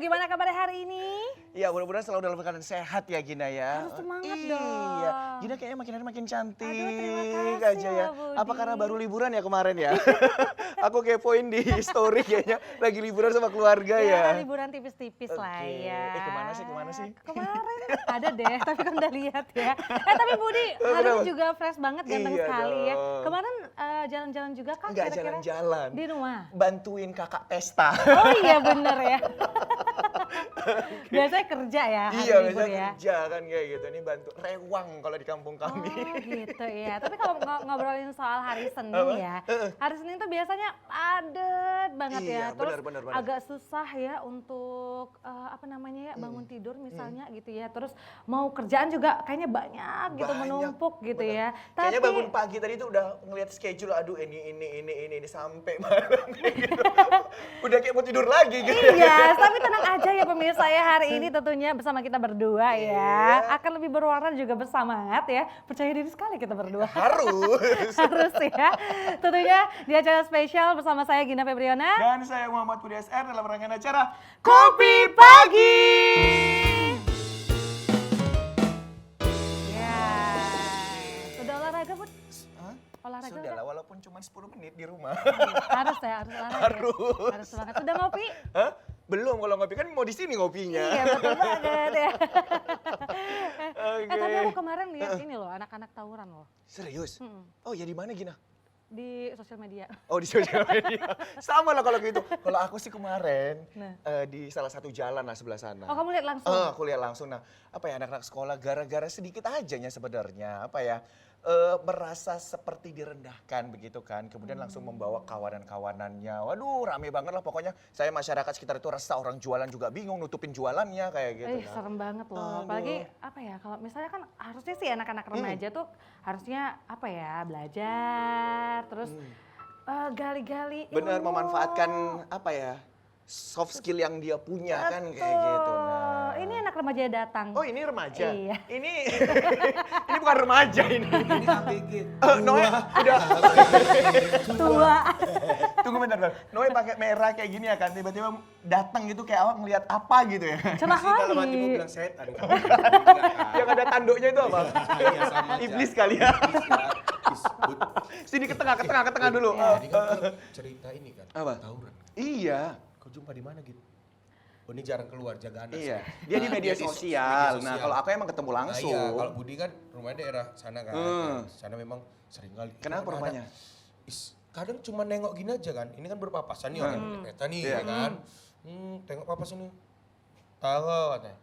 gimana kabar hari ini? Iya, mudah-mudahan selalu dalam keadaan sehat ya Gina ya. Harus semangat Iya. dong. Gina kayaknya makin hari makin cantik Aduh, terima kasih aja ya. loh, Budi. Apa karena baru liburan ya kemarin ya? Aku kepoin di story kayaknya lagi liburan sama keluarga ya. Liburan tipis-tipis lah Oke. ya. Kemana sih? Kemarin ada deh, tapi kan udah lihat ya. Tapi Budi, hari ini juga fresh banget, ganteng Iya sekali ya. dong. Kemarin jalan-jalan juga kan Enggak kira-kira? jalan-jalan. Di rumah? Bantuin kakak pesta. Oh iya bener ya. Biasanya kerja ya, hari Iya, libur biasanya ya. kerja kan kayak gitu. Ini bantu rewang kalau di kampung kami. Oh gitu ya. Tapi kalau ngobrolin soal hari Senin Apa? ya, hari Senin tuh biasanya padet banget Iya, ya. Terus benar. agak susah ya untuk bangun tidur misalnya gitu ya. Terus mau kerjaan juga kayaknya banyak gitu, menumpuk gitu bener. ya. Kayaknya Tapi bangun pagi tadi tuh udah ngeliat schedule, aduh ini sampai malam kayak gitu. Udah kayak mau tidur lagi gitu. iya, tapi tenang aja ya pemirsa ya, hari ini tentunya bersama kita berdua ya. Iya. Akan lebih berwarna juga bersemangat ya. Percaya diri sekali kita berdua. Harus. Harus ya. Tentunya di acara spesial bersama saya Gina Febriona. Dan saya Muhammad Budi SR dalam rangkaian acara Kopi Pagi. Ya. Sudah olahraga, Bud? Hah? Olahraga Sudah udah? lah, walaupun cuma 10 menit di rumah. Harus ya, harus olahraga. Harus. Harus semangat. Sudah ngopi? Hah? Belum, kalau ngopi kan mau di sini ngopinya. Iya, betul banget ya. Oke. Tapi aku kemarin lihat ini loh, anak-anak tawuran loh. Serius? Mm-mm. Oh ya di mana Gina? Di sosial media. Oh di sosial media. Sama lah kalau gitu. Kalau aku sih kemarin Nah. di salah satu jalan lah sebelah sana. Oh, kamu lihat langsung? Aku lihat langsung. Nah, apa ya anak-anak sekolah gara-gara sedikit ajanya sebenarnya apa ya merasa seperti direndahkan begitu kan. Kemudian langsung membawa kawanan-kawanannya. Waduh, rame banget lah pokoknya. Saya masyarakat sekitar itu rasa orang jualan juga bingung nutupin jualannya kayak gitu. Nah. Serem banget loh. Aduh. Apalagi apa ya, kalau misalnya kan harusnya sih anak-anak remaja tuh harusnya apa ya, belajar, terus gali-gali Benar ilmu. memanfaatkan apa ya soft skill yang dia punya kan kayak gitu. Nah. Ini anak remaja datang. Oh ini remaja? Iya. Ini ini bukan remaja ini. Ini ABG. Noe udah. Tua. Tunggu bentar. Noe pakai merah kayak gini ya kan. Tiba-tiba datang gitu kayak awak ngelihat apa gitu ya. Cerah Sih dalam hati mau kali. bilang setan. Yang ada tanduknya itu apa? Iya, sama aja. Iblis kali ya. Disebut. Sini ke tengah dulu. Jadi kan cerita ini kan. Apa? Tawuran. Iya. Kau jumpa di mana gitu? Oh ini jarang keluar, jaga anak Iya. sih. Dia di media Dia sosial. Nah, kalau aku emang ketemu langsung. Nah, iya, kalau Budi kan rumahnya daerah sana kan. Sana memang sering kali. Kenapa Ada- rupanya? Kadang cuma nengok gini aja kan. Ini kan berpapasan nih orang naik kereta nih Iya. ya kan. Tengok papas ini. Tahu katanya.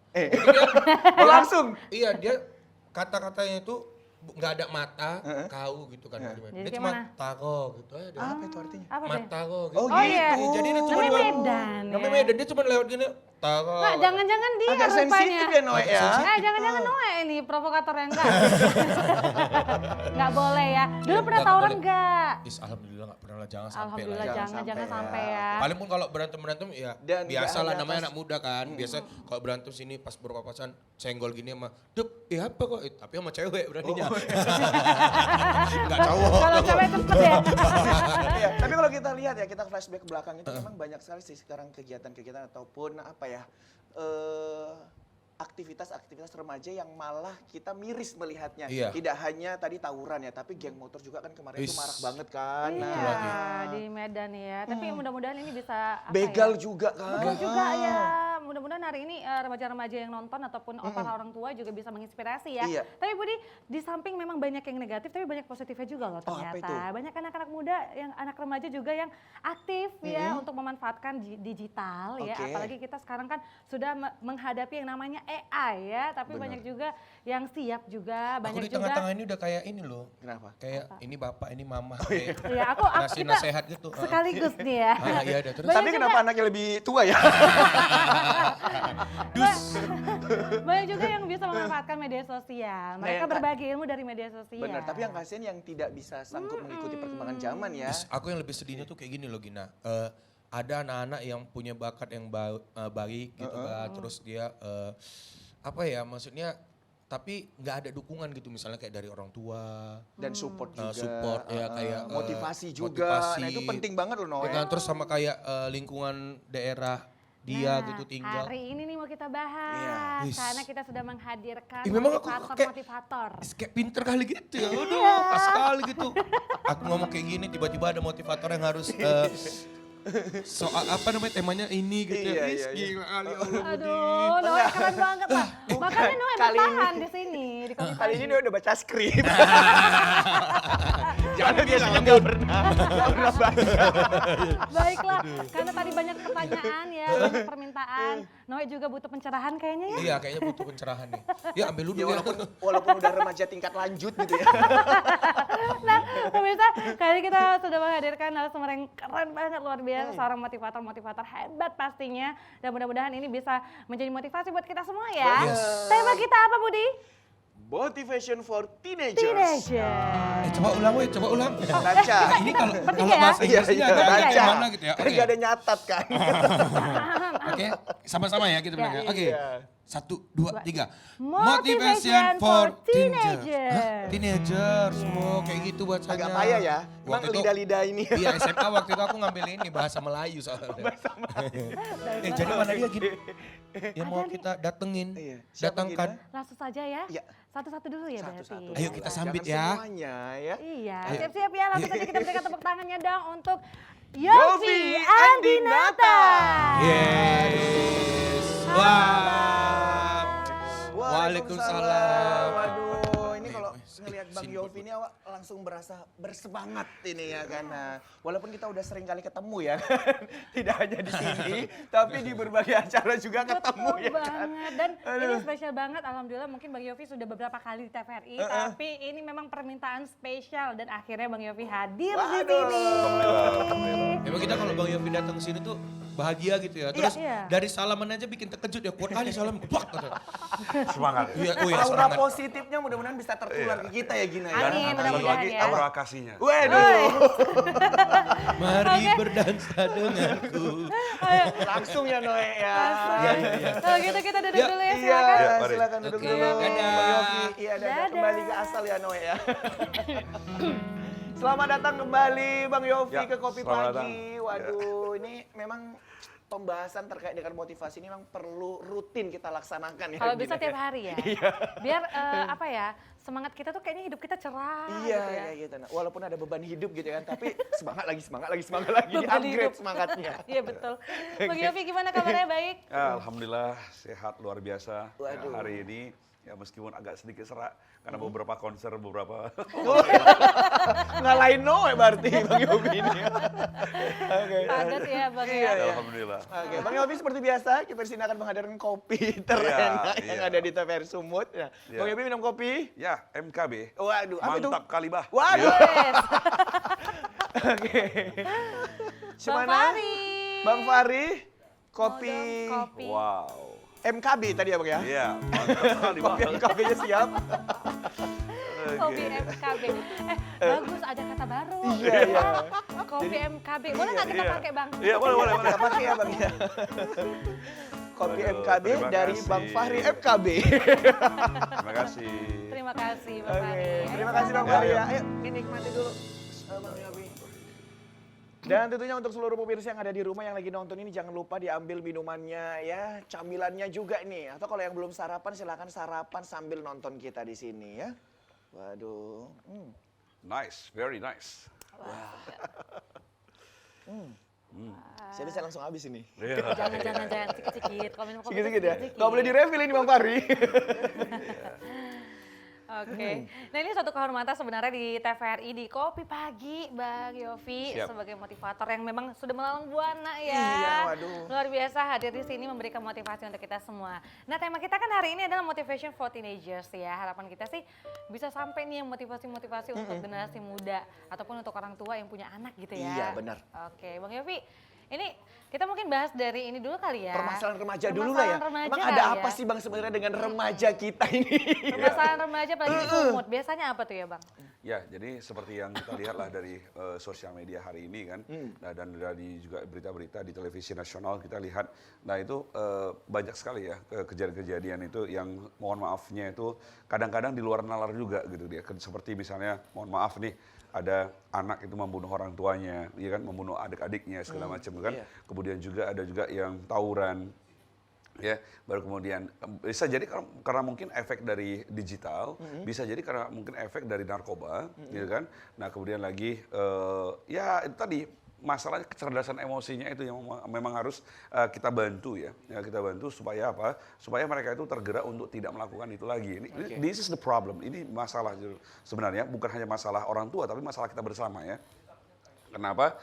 Oh, langsung. Iya dia kata-katanya itu nggak ada mata, kau gitu kan. Jadi Dia kayak cuma mana? tako gitu aja. Apa itu artinya? Apa deh? Mata kau gitu. Oh, Oh, iya. gitu. Jadi dia cuma Namanya Medan Namanya ya. Medan, dia cuma lewat gini. Tako. Nggak, jangan-jangan dia Agak rupanya. sensitif ya Noe ya. Jangan-jangan Noe ini provokator yang enggak. Nggak boleh ya. Dulu pernah Nggak tawuran boleh. enggak? Alhamdulillah nggak pernah lah, jangan sampai lah. Alhamdulillah ya. jangan sampai sampai ya. ya. Paling pun kalau berantem ya Dan biasa nggak lah ada namanya pas- anak muda kan. Biasa kalau berantem sini pas berpapasan senggol gini sama dep, apa kok? Tapi sama cewek beraninya. Enggak cowok. Kalau cewek cepet ya. Iya, tapi kalau kita lihat ya, kita flashback ke belakang itu memang banyak sekali sih sekarang kegiatan-kegiatan ataupun apa ya, aktivitas-aktivitas remaja yang malah kita miris melihatnya. Iya. Tidak hanya tadi tawuran ya, tapi geng motor juga kan kemarin itu Is. marak banget kan. Iya, di Medan ya. Tapi mudah-mudahan ini bisa apa Begal ya? juga kan. Begal juga ya. Mudah-mudahan hari ini remaja-remaja yang nonton ataupun para orang tua juga bisa menginspirasi ya. Iya. Tapi Budi, di samping memang banyak yang negatif, tapi banyak positifnya juga loh Oh, apa ternyata. itu? Banyak anak-anak muda, yang anak remaja juga yang aktif ya untuk memanfaatkan digital ya. Oke. Apalagi kita sekarang kan sudah menghadapi yang namanya AI ya. Tapi Benar. banyak juga yang siap juga, Aku banyak di juga. tengah-tengah ini udah kayak ini loh. Kenapa? Kayak ini bapak, ini mama. Kayak Ya, aku ngasih kita nasihat gitu. sekaligus nih ya. Iya ada terus. Banyak Tapi kenapa anaknya lebih tua ya? Banyak juga yang bisa memanfaatkan media sosial. Mereka yang berbagi ilmu dari media sosial. Benar, tapi yang kasihan yang tidak bisa sanggup mengikuti perkembangan zaman ya. Aku yang lebih sedihnya tuh kayak gini loh Gina. Ada anak-anak yang punya bakat yang baik gitu kan. Terus dia apa ya maksudnya tapi nggak ada dukungan gitu misalnya kayak dari orang tua. Dan support juga. Support ya kayak motivasi juga. motivasi. Nah itu penting banget loh Noe. Ya kan, terus sama kayak lingkungan daerah dia gitu tinggal. Hari ini nih mau kita bahas Iya. karena kita sudah menghadirkan Memang aku motivator-motivator. kayak pinter kali gitu ya, udah pas sekali gitu. Aku ngomong kayak gini tiba-tiba ada motivator yang harus soal apa namanya temanya ini gitu ya. Iya, iya. Gila kali Allah. Aduh, Noe keren banget lah. Makanya Noe Kali bertahan di sini di Kopi Kali ini Pagi. dia udah baca skrip. Jangan Biasanya nggak pernah baca. Baiklah, karena tadi banyak pertanyaan ya, banyak permintaan. Noe juga butuh pencerahan kayaknya ya. Iya kayaknya butuh pencerahan nih. Ya ambil dulu Ya, ya. walaupun udah remaja tingkat lanjut gitu ya. Nah, pemirsa, kali ini kita sudah menghadirkan narasumber yang keren banget, luar biasa, seorang motivator hebat pastinya. Dan mudah-mudahan ini bisa menjadi motivasi buat kita semua ya. Yes. Tema kita apa, Budi? Motivation for teenagers. Teenager. Coba ulang weh, coba ulang. Baca. Nah, ini kalau Bertiga ya? bahasa Inggrisnya Iya, agak baca. gimana gitu ya. Kan Oke. nggak ada nyatat kan. Oke, sama-sama ya kita bilang ya. Oke. Iya. 1, 2, 3. Motivation for teenager. Hah? Teenager semua kayak gitu bacanya. Agak payah ya. Emang Waktu itu- lidah-lidah ini. Iya SMA waktu itu aku ngambil ini bahasa Melayu soalnya. Jadi mana dia gini? Yang mau kita datengin, Iya. Siapa datangkan. Langsung saja ya. Iya. Satu-satu dulu ya Satu-satu. berarti. Ayo kita sambit Jangan ya. semuanya ya. Iya, Ayo. siap-siap ya. Langsung Yuk. saja kita berikan tepuk tangannya dong untuk Yofi Yofi Andinata. Yes. Wah. Waalaikumsalam. Waduh, ini kalau Nih, ngelihat Bang sini, Yofi ini awak langsung berasa bersemangat ini ya kan. Nah, walaupun kita udah sering kali ketemu ya kan. Tidak hanya di sini, tapi di berbagai acara juga ketemu Betul ya kan. banget. Dan ini spesial banget, alhamdulillah mungkin Bang Yofi sudah beberapa kali di TVRI, tapi ini memang permintaan spesial dan akhirnya Bang Yofi hadir di sini. Emang kita kalau Bang Yofi datang ke sini tuh bahagia gitu ya. Terus Iya. dari salaman aja bikin terkejut ya. Kuat kali salam. Wah, kata. Semangat. Iya, oh ya Aura semangat. positifnya mudah-mudahan bisa tertular ke kita ya Gina ya. Amin, Satu mudah-mudahan lagi ya. aura kasihnya. Waduh, Mari berdansa denganku. langsung ya Noe ya. Iya, iya, iya. Kalau gitu kita duduk Ya, dulu ya, Iya, silakan. Ya, mari. silakan duduk Oke, dulu. dadah. Bang Yofi. Iya, dadah. Dadah. Kembali ke asal ya Noe ya. Selamat datang kembali Bang Yofi Ya, ke Kopi selamat Pagi. Waduh, ini memang pembahasan terkait dengan motivasi ini memang perlu rutin kita laksanakan ya. Kalau Gina, bisa ya. tiap hari ya. Biar apa ya, semangat kita tuh kayaknya hidup kita cerah Iya, gitu ya. iya gitu. Nah, walaupun ada beban hidup gitu kan, tapi semangat lagi, Beban upgrade hidup. semangatnya. Iya betul. Bang Yofi gimana kabarnya, baik? Ya, Alhamdulillah sehat luar biasa. Ya, Waduh. hari ini ya meskipun agak sedikit serak karena beberapa konser beberapa Ngalahin Noe berarti Bang Yofi ini. Oke. Padat ya Bang Iya, ya. iya. Alhamdulillah. Oke, Bang Yofi seperti biasa, kita di sini akan menghadirkan kopi terenak Iya, yang iya. ada di TVRI Sumut. Nah, Iya. Bang Yofi minum kopi? Ya, MKB. Waduh, apa itu? Mantap kali bah. Waduh. Yes. Oke. Bang Gimana? Fari. Bang Fari, Mau kopi dong kopi. Wow. MKB tadi ya Bang ya? Iya, mantap kali bah. Kopi MKB-nya siap. Kopi MKB. Bagus ada kata baru. Iya, iya. Kopi MKB. Boleh nggak kita Iya. pakai Bang? Iya, boleh, boleh, boleh. Kita pakai ya Bang ya. Kopi Aduh, MKB terima dari kasih. Bang Fahri MKB. Terima kasih. Terima kasih Bang Oke, Fari. terima kasih Bang Ya, Fahri ya. ya. Ayo dinikmati dulu Bang Yofi. Dan tentunya untuk seluruh pemirsa yang ada di rumah yang lagi nonton ini jangan lupa diambil minumannya ya, camilannya juga nih. Atau kalau yang belum sarapan silakan sarapan sambil nonton kita di sini ya. Waduh. Nice, very nice. Saya bisa langsung habis ini. Iya. Jangan sikit-sikit. Kalau minum kopi Sedikit ya. sikit-sikit. Gak boleh direfill ini Bang Fahri. Oke. Nah ini suatu kehormatan sebenarnya di TVRI di Kopi Pagi Bang Yofi Siap. sebagai motivator yang memang sudah melalang buana ya. Iya, waduh. Luar biasa hadir di sini memberikan motivasi untuk kita semua. Nah tema kita kan hari ini adalah motivation for teenagers ya. Harapan kita sih bisa sampai nih yang motivasi-motivasi untuk generasi muda ataupun untuk orang tua yang punya anak gitu ya. Iya, benar. Oke Bang Yofi, ini kita mungkin bahas dari ini dulu kali ya. Permasalahan remaja dulu lah ya. Permasalahan remaja Emang kali ada ya. apa sih Bang sebenarnya dengan remaja kita ini? Permasalahan remaja apalagi di Sumut. Biasanya apa tuh ya Bang? Ya, jadi seperti yang kita lihat lah dari sosial media hari ini kan, nah, dan dari juga berita-berita di televisi nasional kita lihat, nah itu banyak sekali ya kejadian-kejadian itu yang mohon maafnya itu kadang-kadang di luar nalar juga gitu dia, seperti misalnya mohon maaf nih ada anak itu membunuh orang tuanya, ya kan, membunuh adik-adiknya segala macam kan. Iya. Kemudian juga ada juga yang tawuran, ya. Baru kemudian bisa jadi karena mungkin efek dari digital, bisa jadi karena mungkin efek dari narkoba, gitu kan. Nah kemudian lagi ya itu tadi masalahnya kecerdasan emosinya itu yang memang harus kita bantu ya, kita bantu supaya apa? Supaya mereka itu tergerak untuk tidak melakukan itu lagi. This is the problem. Ini masalah sebenarnya bukan hanya masalah orang tua tapi masalah kita bersama ya. Kenapa?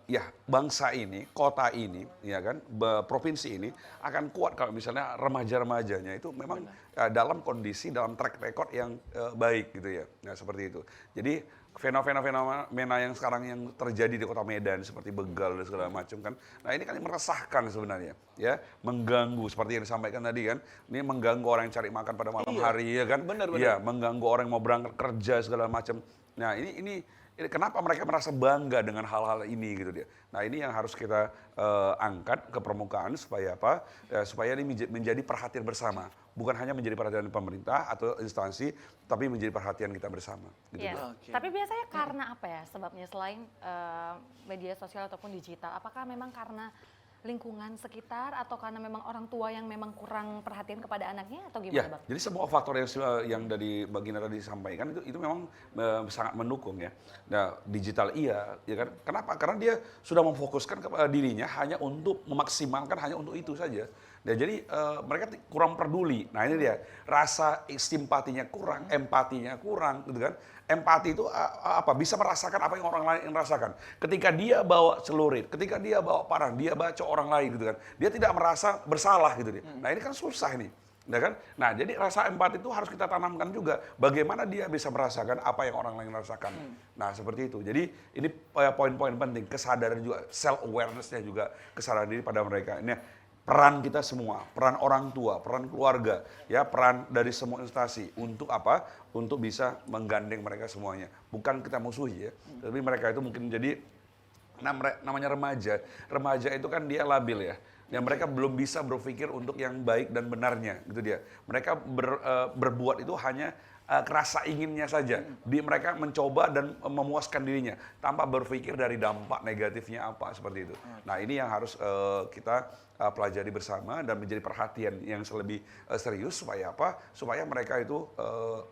Ya bangsa ini, kota ini, ya kan, provinsi ini akan kuat kalau misalnya remaja-remajanya itu memang dalam kondisi, dalam track record yang baik gitu ya. Nah seperti itu. Jadi fenomena yang sekarang yang terjadi di kota Medan seperti begal dan segala macam kan. Nah ini kan yang meresahkan sebenarnya, ya, mengganggu seperti yang disampaikan tadi kan. Ini mengganggu orang yang cari makan pada malam hari ya kan. Benar. Iya, mengganggu orang yang mau berangkat kerja segala macam. Nah ini kenapa mereka merasa bangga dengan hal-hal ini gitu dia. Nah ini yang harus kita angkat ke permukaan supaya apa? Supaya ini menjadi perhatian bersama. Bukan hanya menjadi perhatian pemerintah atau instansi, tapi menjadi perhatian kita bersama. Gitu Iya. dia. Oke. Tapi biasanya karena apa ya sebabnya selain media sosial ataupun digital? Apakah memang karena lingkungan sekitar atau karena memang orang tua yang memang kurang perhatian kepada anaknya atau Ya, gimana, Bang? jadi semua faktor yang dari Bagina tadi disampaikan itu memang sangat mendukung ya. Nah, digital iya, ya kan? Kenapa? Karena dia sudah memfokuskan kepada dirinya hanya untuk memaksimalkan hanya untuk itu saja. Nah, jadi mereka kurang peduli. Nah, ini dia rasa simpatinya kurang, empatinya kurang, gitu kan? Empati itu apa? Bisa merasakan apa yang orang lain rasakan. Ketika dia bawa celurit, ketika dia bawa parang, dia baca orang lain gitu kan. Dia tidak merasa bersalah gitu dia. Nah, ini kan susah nih. Ya kan? Nah, jadi rasa empati itu harus kita tanamkan juga. Bagaimana dia bisa merasakan apa yang orang lain rasakan. Nah, seperti itu. Jadi ini poin-poin penting, kesadaran juga, self awareness-nya juga, kesadaran diri pada mereka. Ini peran kita semua, peran orang tua, peran keluarga, ya, peran dari semua instansi untuk apa? Untuk bisa menggandeng mereka semuanya. Bukan kita musuhi ya, tapi mereka itu mungkin jadi namanya remaja. Remaja itu kan dia labil ya. Dan mereka belum bisa berpikir untuk yang baik dan benarnya, gitu dia. Mereka berbuat itu hanya kerasa inginnya saja. Mereka mencoba dan memuaskan dirinya tanpa berpikir dari dampak negatifnya apa seperti itu. Nah ini yang harus kita pelajari bersama dan menjadi perhatian yang lebih serius supaya apa? Supaya mereka itu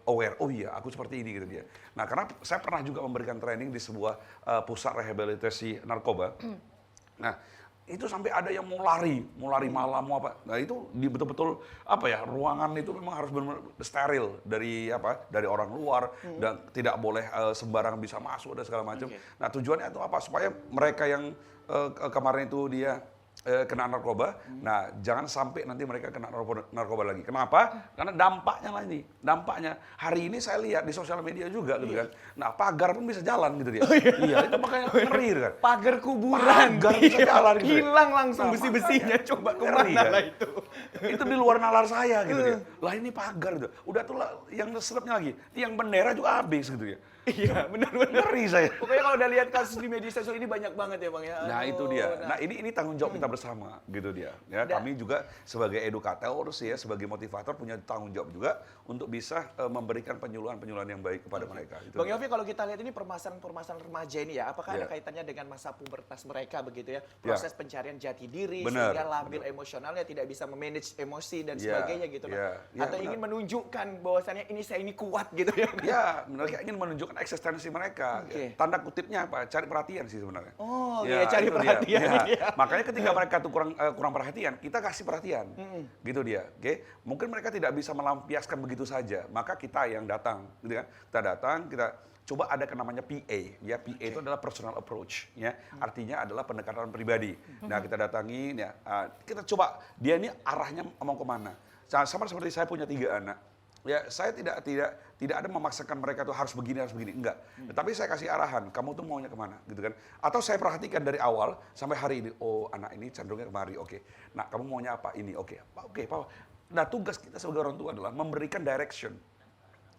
aware. Oh iya, aku seperti ini gitu dia. Nah karena saya pernah juga memberikan training di sebuah pusat rehabilitasi narkoba. Nah itu sampai ada yang mau lari malam mau apa. Nah itu betul-betul apa ya, ruangan itu memang harus benar-benar steril dari apa, dari orang luar dan tidak boleh sembarang bisa masuk dan segala macam. Nah tujuannya itu apa? Supaya mereka yang kemarin itu dia kena narkoba, nah jangan sampai nanti mereka kena narkoba lagi. Kenapa? Karena dampaknya hari ini saya lihat di sosial media juga gitu kan. Nah pagar pun bisa jalan gitu dia. Iya itu makanya ngeri kan. Pagar kuburan. Pagar bisa jalan gitu. Hilang langsung Nah, besi-besinya. makanya. Coba Ngeri, kemana kan? lah itu. Itu di luar nalar saya gitu ya. Lah ini pagar gitu. Udah tuh yang selebnya lagi, tiang bendera juga habis gitu ya. Iya, benar-benar. Ngeri saya. Pokoknya kalau udah lihat kasus di media sosial ini banyak banget ya Bang ya. Nah itu Aduh, dia. Nah ini tanggung jawab kita bersama gitu dia. Ya kami juga sebagai edukator ya, sebagai motivator punya tanggung jawab juga untuk bisa memberikan penyuluhan yang baik kepada mereka. Gitu. Bang Yofi, kalau kita lihat ini permasalahan remaja ini ya, apakah ada Iya. kaitannya dengan masa pubertas mereka begitu ya? Proses pencarian jati diri, Benar, sehingga labil emosionalnya tidak bisa memanage emosi dan Iya, sebagainya gitu kan? iya, iya, Atau benar. ingin menunjukkan bahwasannya ini kuat gitu ya? Ya, mereka ingin menunjukkan eksistensi mereka. Oke. Tanda kutipnya apa? Cari perhatian sih sebenarnya. Oh, iya, cari itu perhatian. dia. Iya. Makanya ketika mereka tuh kurang perhatian, kita kasih perhatian. Gitu dia. Oke. Mungkin mereka tidak bisa melampiaskan begitu saja. Maka kita yang datang, gitu kan. Kita datang, kita coba ada namanya PA, ya. PA itu adalah personal approach, ya. Artinya adalah pendekatan pribadi. Nah, kita datangin ya, kita coba dia ini arahnya mau kemana. Sama seperti saya punya 3 anak. Ya, saya tidak ada memaksakan mereka tuh harus begini, enggak. Tapi saya kasih arahan, kamu tuh maunya kemana, gitu kan. Atau saya perhatikan dari awal sampai hari ini, oh anak ini cenderungnya kemari, oke. Nah, kamu maunya apa? Ini, oke. Oke, Pak. Nah, tugas kita sebagai orang tua adalah memberikan direction.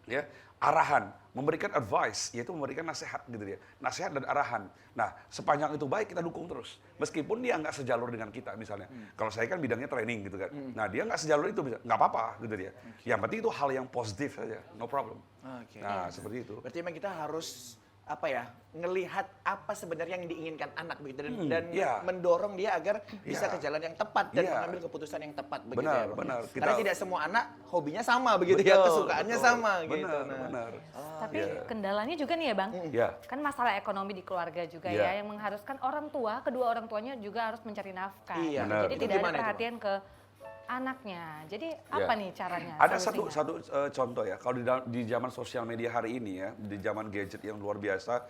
Ya, arahan, memberikan advice, yaitu memberikan nasihat gitu dia. Nasihat dan arahan. Nah, sepanjang itu baik kita dukung terus. Meskipun dia nggak sejalur dengan kita misalnya. Kalau saya kan bidangnya training gitu kan. Nah, dia nggak sejalur itu bisa, nggak apa-apa gitu dia. Yang penting itu hal yang positif saja, no problem. Oke. Nah, seperti itu. Berarti memang kita harus apa ya, ngelihat apa sebenarnya yang diinginkan anak begitu dan iya. mendorong dia agar bisa Iya. ke jalan yang tepat dan Iya. mengambil keputusan yang tepat begitu Benar, ya, Bang. benar. Karena Kita- tidak semua anak hobinya sama begitu ya, Betul, kesukaannya betul. sama gitu. Benar, Nah. benar. Tapi Iya. kendalanya juga nih ya Bang, Ya. kan masalah ekonomi di keluarga juga Iya. ya, yang mengharuskan orang tua, kedua orang tuanya juga harus mencari nafkah. Iya. Benar. Jadi Itu tidak ada gimana itu, Bang? perhatian ke anaknya. Jadi Ya. apa nih caranya? Ada solusinya? satu contoh ya, kalau di zaman sosial media hari ini ya, di zaman gadget yang luar biasa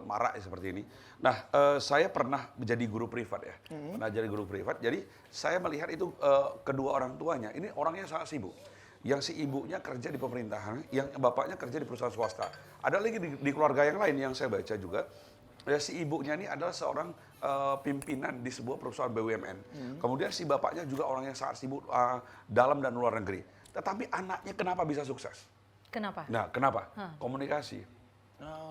marak ya seperti ini. Nah, saya pernah menjadi guru privat ya, pernah jadi guru privat. Jadi saya melihat itu kedua orang tuanya ini orangnya sangat sibuk. Yang si ibunya kerja di pemerintahan, yang bapaknya kerja di perusahaan swasta. Ada lagi di keluarga yang lain yang saya baca juga. Ya, si ibunya ini adalah seorang pimpinan di sebuah perusahaan BUMN. Kemudian si bapaknya juga orang yang sangat sibuk dalam dan luar negeri. Tetapi anaknya kenapa bisa sukses? Kenapa? Nah, kenapa? Komunikasi.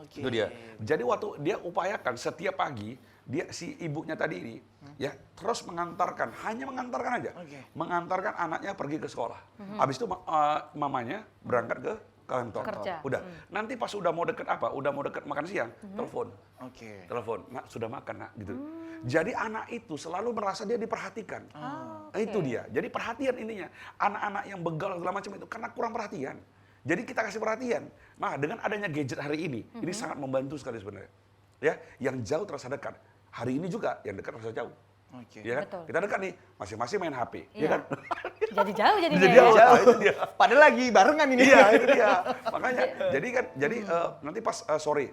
Oke. Itu dia. Jadi waktu dia upayakan setiap pagi, dia si ibunya tadi ini ya terus mengantarkan, hanya mengantarkan aja. Oke. Mengantarkan anaknya pergi ke sekolah. Habis itu mamanya berangkat ke kantor. Kerja. Udah. Nanti pas udah mau deket apa? Udah mau deket makan siang, telepon. Oke. Telepon, nak sudah makan nak gitu. Jadi anak itu selalu merasa dia diperhatikan. oke. Itu dia. Jadi perhatian ininya. Anak-anak yang begal segala macam itu karena kurang perhatian. Jadi kita kasih perhatian. Nah, dengan adanya gadget hari ini sangat membantu sekali sebenarnya. Ya, yang jauh terasa dekat. Hari ini juga yang dekat terasa jauh. Oke. Ya kan? Betul. Kita dekat nih, masing-masing main HP, ya Iya. kan? Jadi jauh jadinya Jadi ya. jauh. Nah, itu dia. Padahal lagi barengan ini. Iya, itu dia. Makanya, jadi nanti pas sore,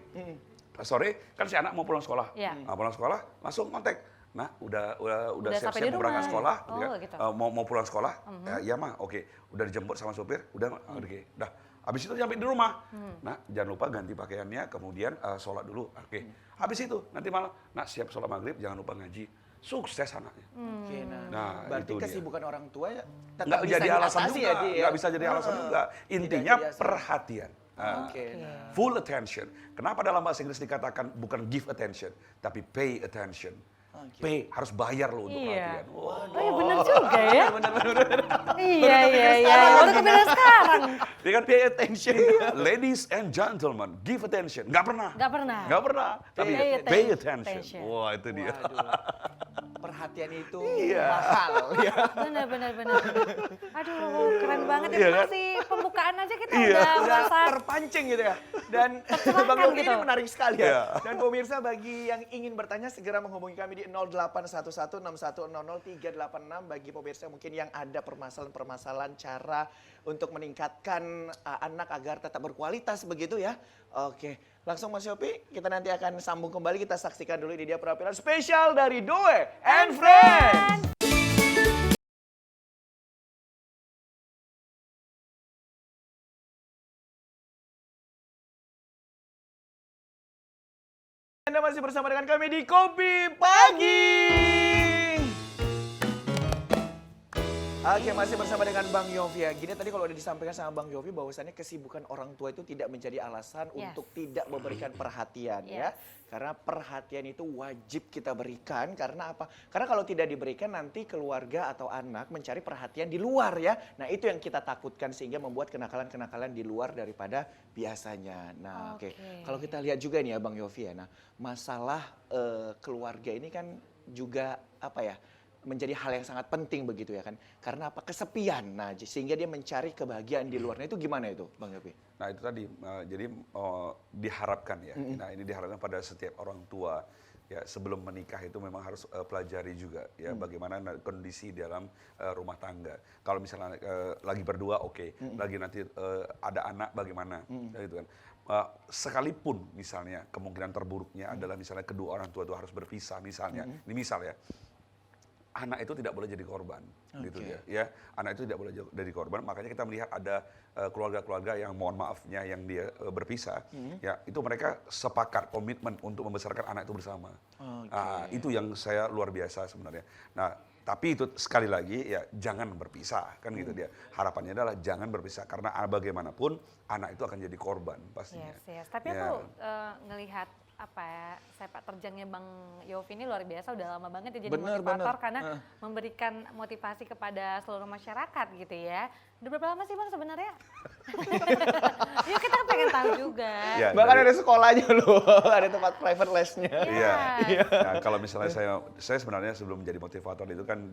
sore kan si anak mau pulang sekolah. Iya. Nah, pulang sekolah langsung kontak. Nah, udah sampai siap-siap di mau berangkat rumah. sekolah, Oh, ya kan? gitu. Mau pulang sekolah, ya, iya mah, oke. Udah dijemput sama supir, udah, oke. Dah, habis itu sampai di rumah. Nah, jangan lupa ganti pakaiannya, kemudian sholat dulu, oke. Habis itu nanti malam, nah siap sholat maghrib, jangan lupa ngaji. Sukses anaknya. Oke, Nah, berarti itu dia. kesibukan orang tua ya tetap Nggak bisa jadi alasan diatasi juga, ya, Di, ya? nggak bisa jadi alasan juga. Intinya jadi alasan. perhatian. Nah, Oke. full attention. Kenapa dalam bahasa Inggris dikatakan bukan give attention, tapi pay attention. Oke. Pay, harus bayar lo untuk Iya. perhatian. Wah. Oh ya benar juga ya. Bener-bener. Iya iya iya. Baru kepikiran sekarang. Dia kan pay attention. Ladies and gentlemen, give attention. Nggak pernah. Nggak pernah. Nggak pernah. Tapi Pay pay attention. attention. Wah, itu dia. Waduh. Perhatian itu Iya. mahal ya. Benar. Aduh keren banget ya. Iya kan? Masih pembukaan aja kita Iya. udah Udah merasa terpancing gitu ya. Dan Tercerahkan Bang Yofi gitu. ini menarik sekali ya. Iya. Dan pemirsa bagi yang ingin bertanya segera menghubungi kami di 081161000386 bagi pemirsa mungkin yang ada permasalahan-permasalahan cara untuk meningkatkan anak agar tetap berkualitas begitu ya. Oke, langsung Mas Yofi, kita nanti akan sambung kembali, kita saksikan dulu ini dia penampilan spesial dari Doe and Friends. Anda masih bersama dengan kami di Kopi Pagi. Oke, masih bersama dengan Bang Yofi ya. Gini tadi kalau udah disampaikan sama Bang Yofi bahwasannya kesibukan orang tua itu tidak menjadi alasan Yes. untuk tidak memberikan perhatian ya. Karena perhatian itu wajib kita berikan karena apa? Karena kalau tidak diberikan nanti keluarga atau anak mencari perhatian di luar ya. Nah, itu yang kita takutkan sehingga membuat kenakalan-kenakalan di luar daripada biasanya. Nah, oke. Oke. Kalau kita lihat juga nih ya Bang Yofi ya. Nah, masalah keluarga ini kan juga apa ya? Menjadi hal yang sangat penting begitu ya kan. Karena apa? Kesepian. Nah, sehingga dia mencari kebahagiaan di luar. Nah, itu gimana itu, Bang Yofi? Nah itu tadi, jadi diharapkan ya, nah ini diharapkan pada setiap orang tua, ya sebelum menikah itu memang harus pelajari juga ya bagaimana kondisi dalam rumah tangga. Kalau misalnya lagi berdua oke, lagi nanti ada anak bagaimana, gitu kan. Sekalipun misalnya kemungkinan terburuknya adalah misalnya kedua orang tua itu harus berpisah misalnya, ini misal ya. Anak itu tidak boleh jadi korban, gitu Oke. ya. Anak itu tidak boleh jadi korban. Makanya kita melihat ada keluarga-keluarga yang mohon maafnya yang dia berpisah, ya itu mereka sepakat komitmen untuk membesarkan anak itu bersama. Oke. Itu yang saya luar biasa sebenarnya. Nah, tapi itu sekali lagi ya jangan berpisah kan gitu dia. Harapannya adalah jangan berpisah karena bagaimanapun anak itu akan jadi korban pastinya. Yes. Tapi Ya. aku ngelihat apa ya, sepak terjangnya Bang Yofi ini luar biasa, udah lama banget ya jadi Bener, motivator bener. karena memberikan motivasi kepada seluruh masyarakat gitu ya. Udah berapa lama sih Bang sebenarnya? Yuk kita pengen tahu juga. Ya, Bahkan dari- ada sekolahnya loh, ada tempat private lesnya. Iya. Iya. Nah, kalau misalnya saya sebenarnya sebelum menjadi motivator itu kan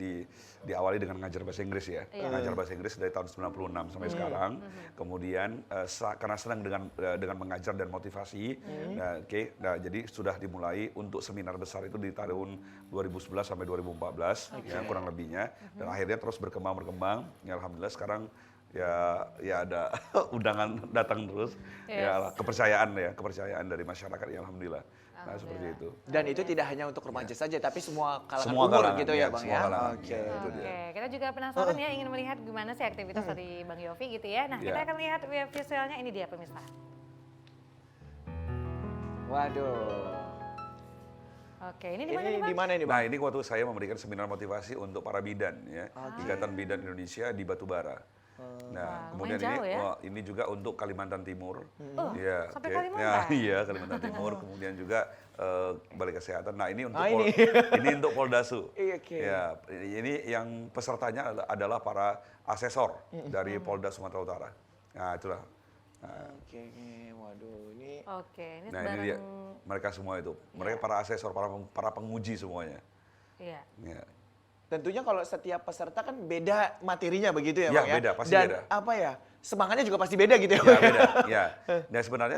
diawali dengan ngajar bahasa Inggris ya. Iya. Ngajar bahasa Inggris dari tahun 96 sampai sekarang. Kemudian karena senang dengan mengajar dan motivasi, nah, nah, jadi sudah dimulai untuk seminar besar itu di tahun 2011 sampai 2014 ya kurang lebihnya. Dan akhirnya terus berkembang. Ya alhamdulillah sekarang ya ada undangan datang terus. Ya kepercayaan dari masyarakat ya alhamdulillah. Nah, seperti itu. Dan itu tidak hanya untuk remaja saja, tapi semua kalangan Semua umur kalangan, gitu ya ya, Bang semua ya? kalangan. Oke. Ya, itu dia. Oke, kita juga penasaran ya ingin melihat gimana sih aktivitas dari Bang Yofi gitu ya. Nah, kita Ya. akan lihat visualnya, ini dia pemirsa. Waduh. Oke, ini di mana Ini nih Bang? di mana ini Nah, Bang? ini waktu saya memberikan seminar motivasi untuk para bidan ya, Ikatan Bidan Indonesia di Batubara. Nah, Wah, kemudian lumayan ini jauh ya. ini juga untuk Kalimantan Timur. Oh, Ya, sampai oke. Kalimantan? Ya, iya, Kalimantan Timur. Kemudian juga Balai Kesehatan. Nah, ini untuk ini. ini untuk Poldasu. Iya, oke. Ya, ini yang pesertanya adalah para asesor dari Polda Sumatera Utara. Nah, itulah. Nah, Oke, waduh ini. Oke, ini nah, ini dia mereka semua itu. Mereka para asesor, para penguji semuanya. Iya. Ya. Tentunya kalau setiap peserta kan beda materinya begitu ya Ya, Bang ya? beda, pasti Dan beda. apa ya, semangatnya juga pasti beda gitu ya Ya Bang? beda, ya. Dan sebenarnya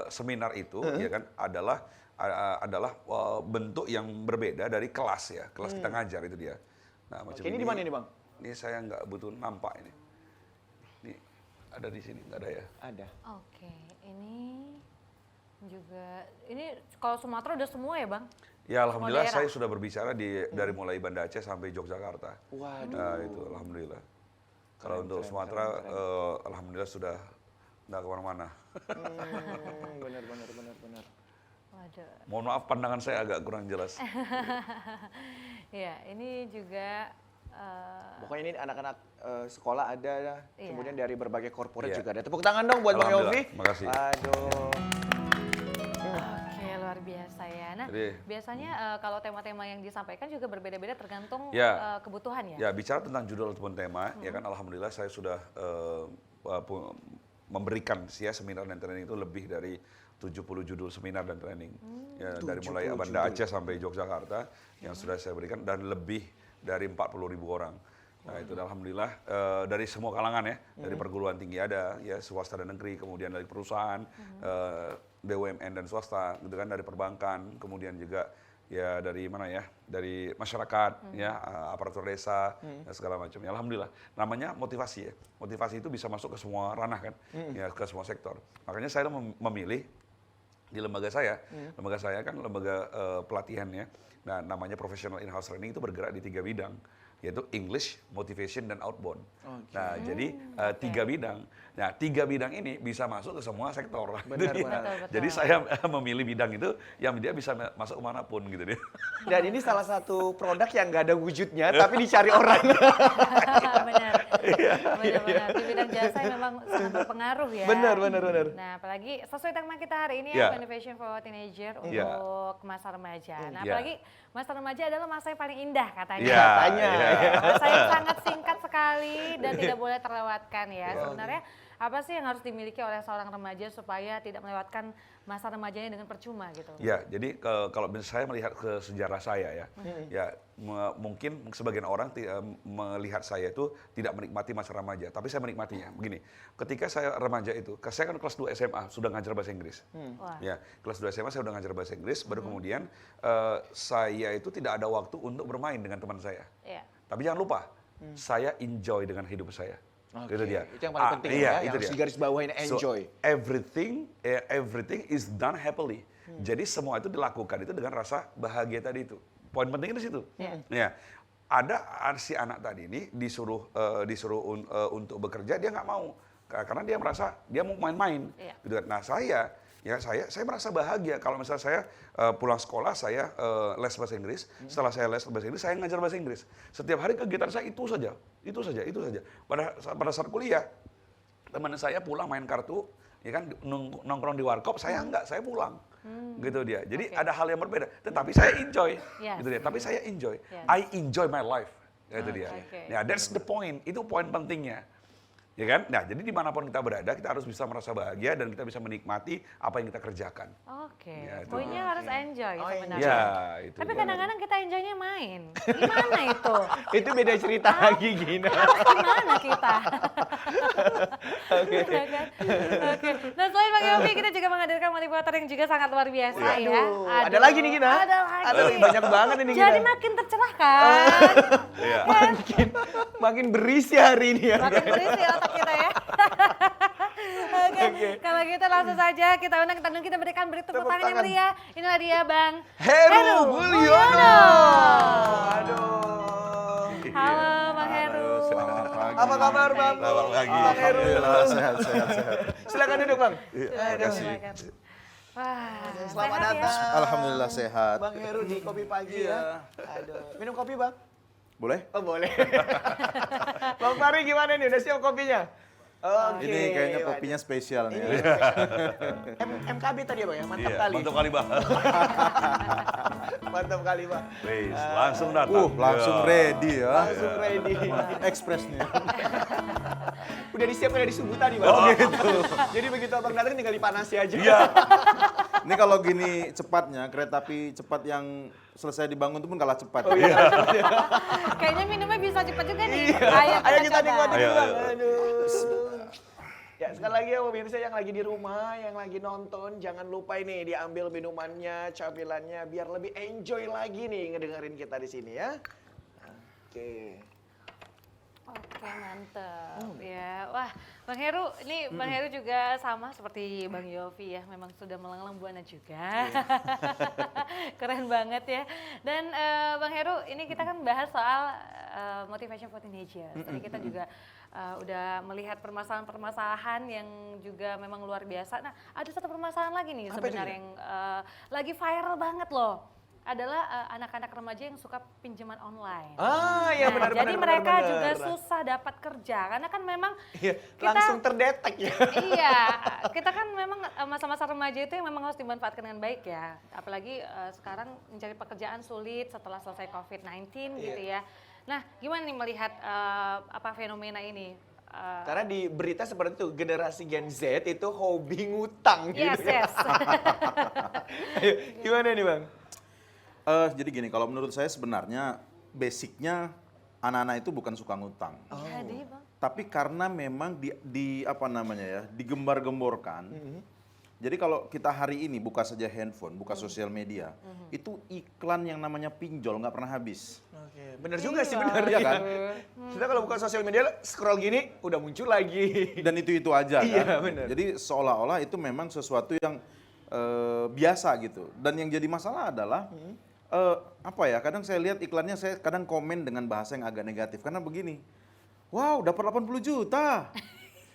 seminar itu ya kan adalah bentuk yang berbeda dari kelas ya, kelas kita ngajar itu dia. Nah, macam Oke, ini di mana ini Bang? Ini saya nggak butuh nampak ini. Ini ada di sini nggak ada ya? Ada. Oke, ini juga, ini kalau Sumatera udah semua ya Bang? Ya alhamdulillah daerah. saya sudah berbicara dari mulai Banda Aceh sampai Yogyakarta. Waduh. Nah itu alhamdulillah. Kalau Keren, untuk keren, Sumatera keren, alhamdulillah sudah nggak kemana-mana. Benar. Waduh. Mohon maaf pandangan saya agak kurang jelas. Ya, ini juga Pokoknya ini anak-anak sekolah ada, Iya. kemudian dari berbagai korporat Iya. juga ada. Tepuk tangan dong buat Bang Yofi. Alhamdulillah, makasih. Aduh. oke, luar biasa ya. Nah, Jadi- biasanya kalau tema-tema yang disampaikan juga berbeda-beda tergantung Ya. kebutuhan ya. Ya bicara tentang judul ataupun tema, ya kan alhamdulillah saya sudah memberikan ya seminar dan training itu lebih dari 70 judul seminar dan training. Ya, dari mulai 70 Banda judul. Aceh sampai Yogyakarta yang sudah saya berikan dan lebih dari 40.000 orang. Nah itu alhamdulillah dari semua kalangan ya, dari perguruan tinggi ada, ya swasta dan negeri, kemudian dari perusahaan, BUMN dan swasta, gitu kan, dari perbankan, kemudian juga ya dari mana ya, dari masyarakat, ya aparatur desa, dan segala macam. Ya, alhamdulillah, namanya motivasi ya, motivasi itu bisa masuk ke semua ranah kan, ya ke semua sektor. Makanya saya memilih di lembaga saya kan lembaga pelatihan ya. Nah, namanya Professional In-House Training itu bergerak di 3 bidang, yaitu English, Motivation, dan Outbound. Nah, jadi 3 bidang. Nah, 3 bidang ini bisa masuk ke semua sektor. Benar, Jadi, benar. Betul. jadi saya memilih bidang itu yang dia bisa masuk kemanapun gitu dia. Dan ini salah satu produk yang nggak ada wujudnya, tapi dicari orang. Benar. Iya, Benar-benar. Di bidang jasa yang memang sangat berpengaruh ya. Benar. Nah, apalagi sesuai tema kita hari ini Ya. ya, Motivation for Teenager Ya. untuk masa remaja. Nah, Ya. apalagi masa remaja adalah masa yang paling indah katanya. Iya, Katanya. iya. Masa yang sangat singkat sekali dan tidak boleh terlewatkan ya. Sebenarnya apa sih yang harus dimiliki oleh seorang remaja supaya tidak melewatkan masa remajanya dengan percuma gitu? Ya, jadi kalau saya melihat ke sejarah saya ya, ya mungkin sebagian orang melihat saya itu tidak menikmati masa remaja, tapi saya menikmatinya. Begini, ketika saya remaja itu, saya kan kelas 2 SMA sudah ngajar bahasa Inggris. Wah. Ya, kelas 2 SMA saya sudah ngajar bahasa Inggris, baru kemudian saya itu tidak ada waktu untuk bermain dengan teman saya. Iya. Tapi jangan lupa, saya enjoy dengan hidup saya. Oke, Itu dia. itu yang paling penting iya, ya, itu yang harus dia. digarisbawahin, So, enjoy. everything is done happily. Jadi semua itu dilakukan itu dengan rasa bahagia tadi itu. Poin pentingnya di situ. Ya. Ada si anak tadi ini disuruh untuk bekerja, dia nggak mau karena dia merasa dia mau main-main. Iya. Gitu kan. Nah saya merasa bahagia kalau misalnya saya pulang sekolah, saya les bahasa Inggris. Setelah saya les bahasa Inggris, saya ngajar bahasa Inggris. Setiap hari kegiatan saya itu saja. Pada saat kuliah, teman saya pulang main kartu, ya kan nongkrong di warkop, saya enggak, saya pulang. Gitu dia. Jadi ada hal yang berbeda, tetapi saya enjoy. Yes. Gitu dia. Tapi saya enjoy. Yes. I enjoy my life. Gitu dia. Okay. Ya, that's the point. Itu poin pentingnya. Ya kan? Nah, jadi dimanapun kita berada, kita harus bisa merasa bahagia dan kita bisa menikmati apa yang kita kerjakan. Oke, Ya, itu. poinnya harus enjoy Oh, sebenarnya. Ya, itu Tapi dia. kadang-kadang kita enjoynya main. Gimana itu? Itu beda cerita lagi Gina. Gimana kita? Oke. Nah selain Bang Yofi, kita juga menghadirkan motivator yang juga sangat luar biasa ya. Waduh, ada lagi nih, Gina? Ada lagi. Aduh, banyak banget ini, Gina. Jadi makin tercerahkan. Iya. Makin berisi hari ini ya. Makin berisi otak kita ya. Oke, kalau gitu langsung saja kita undang kita berikan beri tepuk Tepuk tangan yang tangan. meriah. Inilah dia Bang Heru Mulyono. Aduh. Halo Bang Heru. Selamat pagi. Apa kabar Bang? Selamat pagi. Bang Heru. Alhamdulillah, sehat. Silakan duduk Bang. Silakan, silakan. Wah, Selamat sehat ya? datang. Alhamdulillah sehat. Bang Heru di Kopi Pagi ya. Aduh. Minum kopi Bang? Boleh? Oh boleh. Bang Fahri gimana nih? Udah siap kopinya? Oke. Ini kayaknya kopinya spesial nih. Ini Ya. MKB tadi ya Bang ya? Mantap Iya, kali. mantap kali, Bang. Mantap kali Bang. Wis, langsung datang. Langsung Ya. ready ya. Langsung ready. Express nih. Udah disiapkan dari subuh tadi Bang. Oh gitu. Jadi begitu abang datang tinggal dipanasi aja. Iya. Ini kalau gini cepatnya, kereta api cepat yang selesai dibangun itu pun kalah cepat. Kayaknya minumnya bisa cepat juga nih. Ayo kita coba. nikmatin Ayo, dulu Bang. ayo. Aduh. Ya sekali lagi ya pemirsa yang lagi di rumah, yang lagi nonton, jangan lupa ini diambil minumannya, camilannya, biar lebih enjoy lagi nih ngedengerin kita di sini ya. Oke. Oke, mantep ya. Wah, Bang Heru, ini Bang Heru juga sama seperti Bang Yofi ya, memang sudah melanglang buana juga. Keren banget ya. Dan Bang Heru, ini kita kan bahas soal motivation for teenagers. Tadi kita juga udah melihat permasalahan-permasalahan yang juga memang luar biasa. Nah, ada satu permasalahan lagi nih Apa itu, sebenarnya yang lagi viral banget loh. Adalah anak-anak remaja yang suka pinjaman online. Ah iya Nah, benar-benar. jadi mereka juga susah dapat kerja karena kan memang Iya, kita langsung terdetek ya. iya, kita kan memang masa-masa remaja itu yang memang harus dimanfaatkan dengan baik ya. Apalagi sekarang mencari pekerjaan sulit setelah selesai COVID-19 gitu ya. Nah, gimana nih melihat apa fenomena ini? Karena di berita seperti itu, generasi Gen Z itu hobi ngutang Yes, gitu ya. yes. Ayo, gimana nih Bang? Jadi gini, kalau menurut saya sebenarnya basicnya anak-anak itu bukan suka ngutang. Jadi, Bang. Tapi karena memang di apa namanya ya, digembar-gemborkan. Jadi kalau kita hari ini buka saja handphone, buka sosial media, itu iklan yang namanya pinjol nggak pernah habis. Oke, bener juga sih Iya. bener Iya kan? Kita kalau buka sosial media scroll gini udah muncul lagi. Dan itu aja kan. Iya, benar. Jadi seolah-olah itu memang sesuatu yang biasa gitu. Dan yang jadi masalah adalah apa ya? Kadang saya lihat iklannya, saya kadang komen dengan bahasa yang agak negatif karena begini. Wow, dapat 80 juta.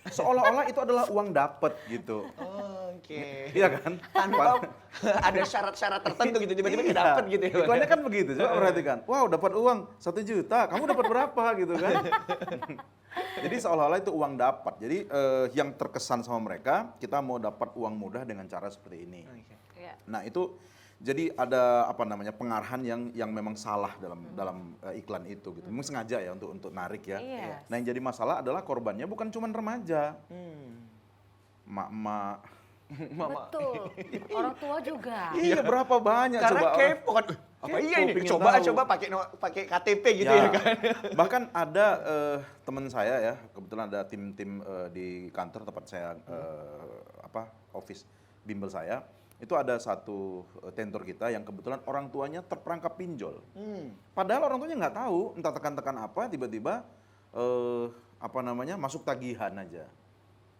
Seolah-olah itu adalah uang dapat gitu. Oke. Iya kan? Tanpa ada syarat-syarat tertentu gitu tiba-tiba Iya. dapat gitu ya. Bang? Iklannya kan begitu, coba perhatikan. Wow, dapat uang 1 juta, kamu dapat berapa gitu kan? Jadi seolah-olah itu uang dapat. Jadi yang terkesan sama mereka, kita mau dapat uang mudah dengan cara seperti ini. Iya. Nah, itu jadi ada apa namanya pengarahan yang memang salah dalam iklan itu gitu. Memang sengaja ya untuk narik ya. Iya. Nah, yang jadi masalah adalah korbannya bukan cuma remaja. Emak-emak. Betul. Orang tua juga. Iya, berapa banyak Karena coba orang- kepo kan. Apa Kepo, iya ini? pengen Coba tahu. pakai KTP gitu ya kan. Bahkan ada teman saya ya, kebetulan ada tim-tim di kantor tempat saya office bimbel saya. Itu ada satu tentor kita yang kebetulan orang tuanya terperangkap pinjol. Padahal orang tuanya nggak tahu, entah tekan-tekan apa, tiba-tiba masuk tagihan aja.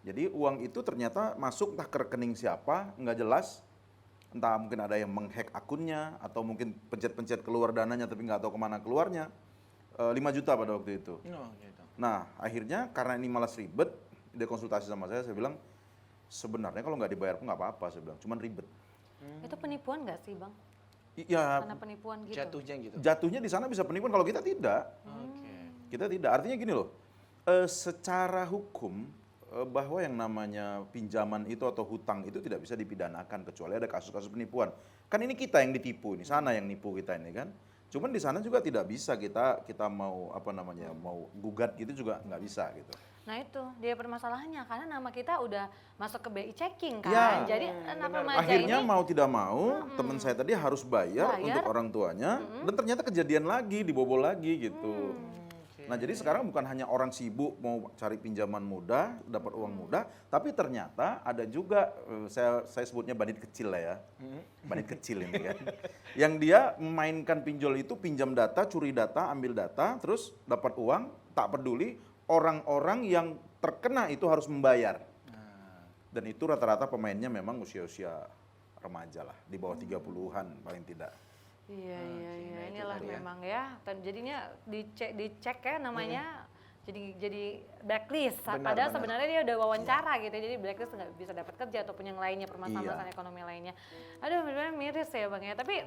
Jadi uang itu ternyata masuk entah ke rekening siapa, nggak jelas. Entah mungkin ada yang menghack akunnya, atau mungkin pencet-pencet keluar dananya tapi nggak tahu kemana keluarnya. 5 juta pada waktu itu. Oh, gitu. Nah, akhirnya karena ini malas ribet, dia konsultasi sama saya bilang, sebenarnya kalau nggak dibayar pun nggak apa-apa, saya bilang, cuman ribet. Itu penipuan nggak sih, Bang? Ya, Karena penipuan gitu. Jatuhnya gitu. jatuhnya di sana bisa penipuan, kalau kita tidak. Oke. Kita tidak. Artinya gini loh, secara hukum, bahwa yang namanya pinjaman itu atau hutang itu tidak bisa dipidanakan kecuali ada kasus-kasus penipuan. Kan ini kita yang ditipu, ini sana yang nipu kita ini kan. Cuman di sana juga tidak bisa kita mau apa namanya mau gugat gitu juga nggak bisa gitu. Nah itu dia permasalahannya karena nama kita udah masuk ke BI checking kan. Ya. Jadi anak remaja Akhirnya ini mau tidak mau teman saya tadi harus bayar Bayar. untuk orang tuanya dan ternyata kejadian lagi dibobol lagi gitu. Nah jadi sekarang bukan hanya orang sibuk mau cari pinjaman mudah, dapat uang mudah, tapi ternyata ada juga saya sebutnya bandit kecil lah ya, bandit kecil ini kan, yang dia memainkan pinjol itu pinjam data, curi data, ambil data, terus dapat uang, tak peduli orang-orang yang terkena itu harus membayar. Dan itu rata-rata pemainnya memang usia-usia remaja lah, di bawah 30-an paling tidak. Iya, inilah memang ya. Jadinya dicek ya namanya. Jadi blacklist. Padahal sebenarnya dia udah wawancara gitu. Jadi blacklist nggak bisa dapat kerja ataupun yang lainnya permasalahan ekonomi lainnya. Aduh, benar-benar miris ya Bang ya. Tapi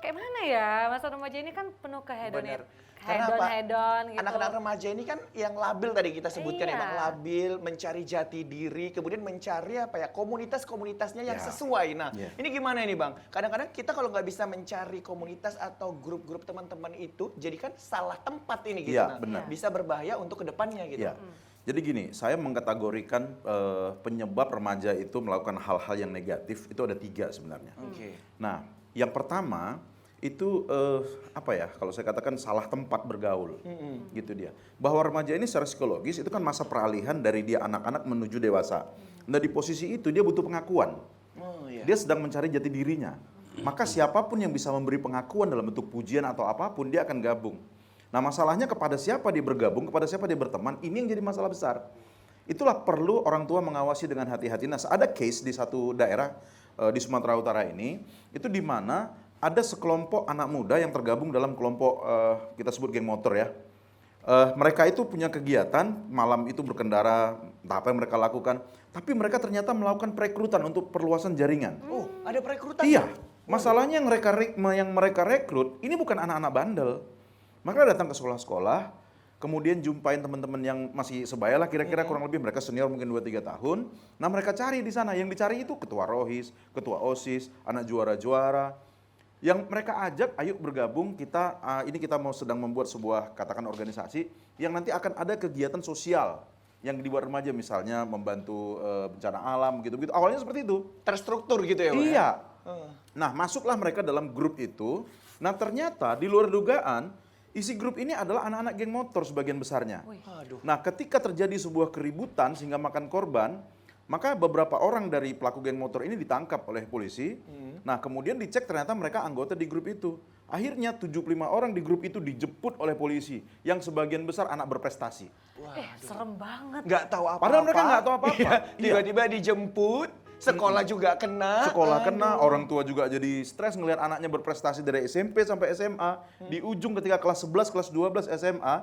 kayak mana ya masa remaja ini kan penuh Bener. Karena apa? hedon gitu. Anak-anak remaja ini kan yang labil tadi kita sebutkan, Iya. emang labil, mencari jati diri, kemudian mencari apa ya komunitas-komunitasnya yang Ya. sesuai. Nah, Ya. ini gimana ini Bang? Kadang-kadang kita kalau nggak bisa mencari komunitas atau grup-grup teman-teman itu, jadi kan salah tempat ini gitu. Iya, Nah, benar. bisa berbahaya untuk kedepannya gitu. Ya. Jadi gini, saya mengkategorikan penyebab remaja itu melakukan hal-hal yang negatif itu ada 3 sebenarnya. Oke. Nah, yang pertama itu apa ya? Kalau saya katakan salah tempat bergaul, gitu dia. Bahwa remaja ini secara psikologis itu kan masa peralihan dari dia anak-anak menuju dewasa. Nah di posisi itu dia butuh pengakuan. Oh iya. Dia sedang mencari jati dirinya. Maka siapapun yang bisa memberi pengakuan dalam bentuk pujian atau apapun dia akan gabung. Nah masalahnya kepada siapa dia bergabung, kepada siapa dia berteman, ini yang jadi masalah besar. Itulah perlu orang tua mengawasi dengan hati-hati. Nah ada case di satu daerah di Sumatera Utara ini, itu di mana ada sekelompok anak muda yang tergabung dalam kelompok kita sebut geng motor ya. Mereka itu punya kegiatan malam itu berkendara, entah apa yang mereka lakukan, tapi mereka ternyata melakukan perekrutan untuk perluasan jaringan. Oh, ada perekrutan? Iya, masalahnya yang mereka rekrut ini bukan anak-anak bandel. Mereka datang ke sekolah-sekolah, kemudian jumpain teman-teman yang masih sebaya lah kira-kira kurang lebih mereka senior mungkin 2-3 tahun. Nah mereka cari di sana, yang dicari itu ketua rohis, ketua OSIS, anak juara-juara. Yang mereka ajak, ayo bergabung kita, ini kita mau sedang membuat sebuah katakan organisasi yang nanti akan ada kegiatan sosial yang dibuat remaja misalnya membantu bencana alam gitu-gitu. Awalnya seperti itu. Terstruktur gitu ya Bang? Iya. Nah masuklah mereka dalam grup itu. Nah ternyata di luar dugaan isi grup ini adalah anak-anak geng motor sebagian besarnya. Aduh. Nah ketika terjadi sebuah keributan sehingga makan korban, maka beberapa orang dari pelaku geng motor ini ditangkap oleh polisi. Nah kemudian dicek ternyata mereka anggota di grup itu. Akhirnya 75 orang di grup itu dijemput oleh polisi. Yang sebagian besar anak berprestasi. Serem banget. Nggak tahu apa-apa. Padahal mereka nggak tahu apa-apa. Iya, Iya. tiba-tiba dijemput, sekolah juga kena. Sekolah kena, orang tua juga jadi stres ngelihat anaknya berprestasi dari SMP sampai SMA. Di ujung ketika kelas 11, kelas 12 SMA,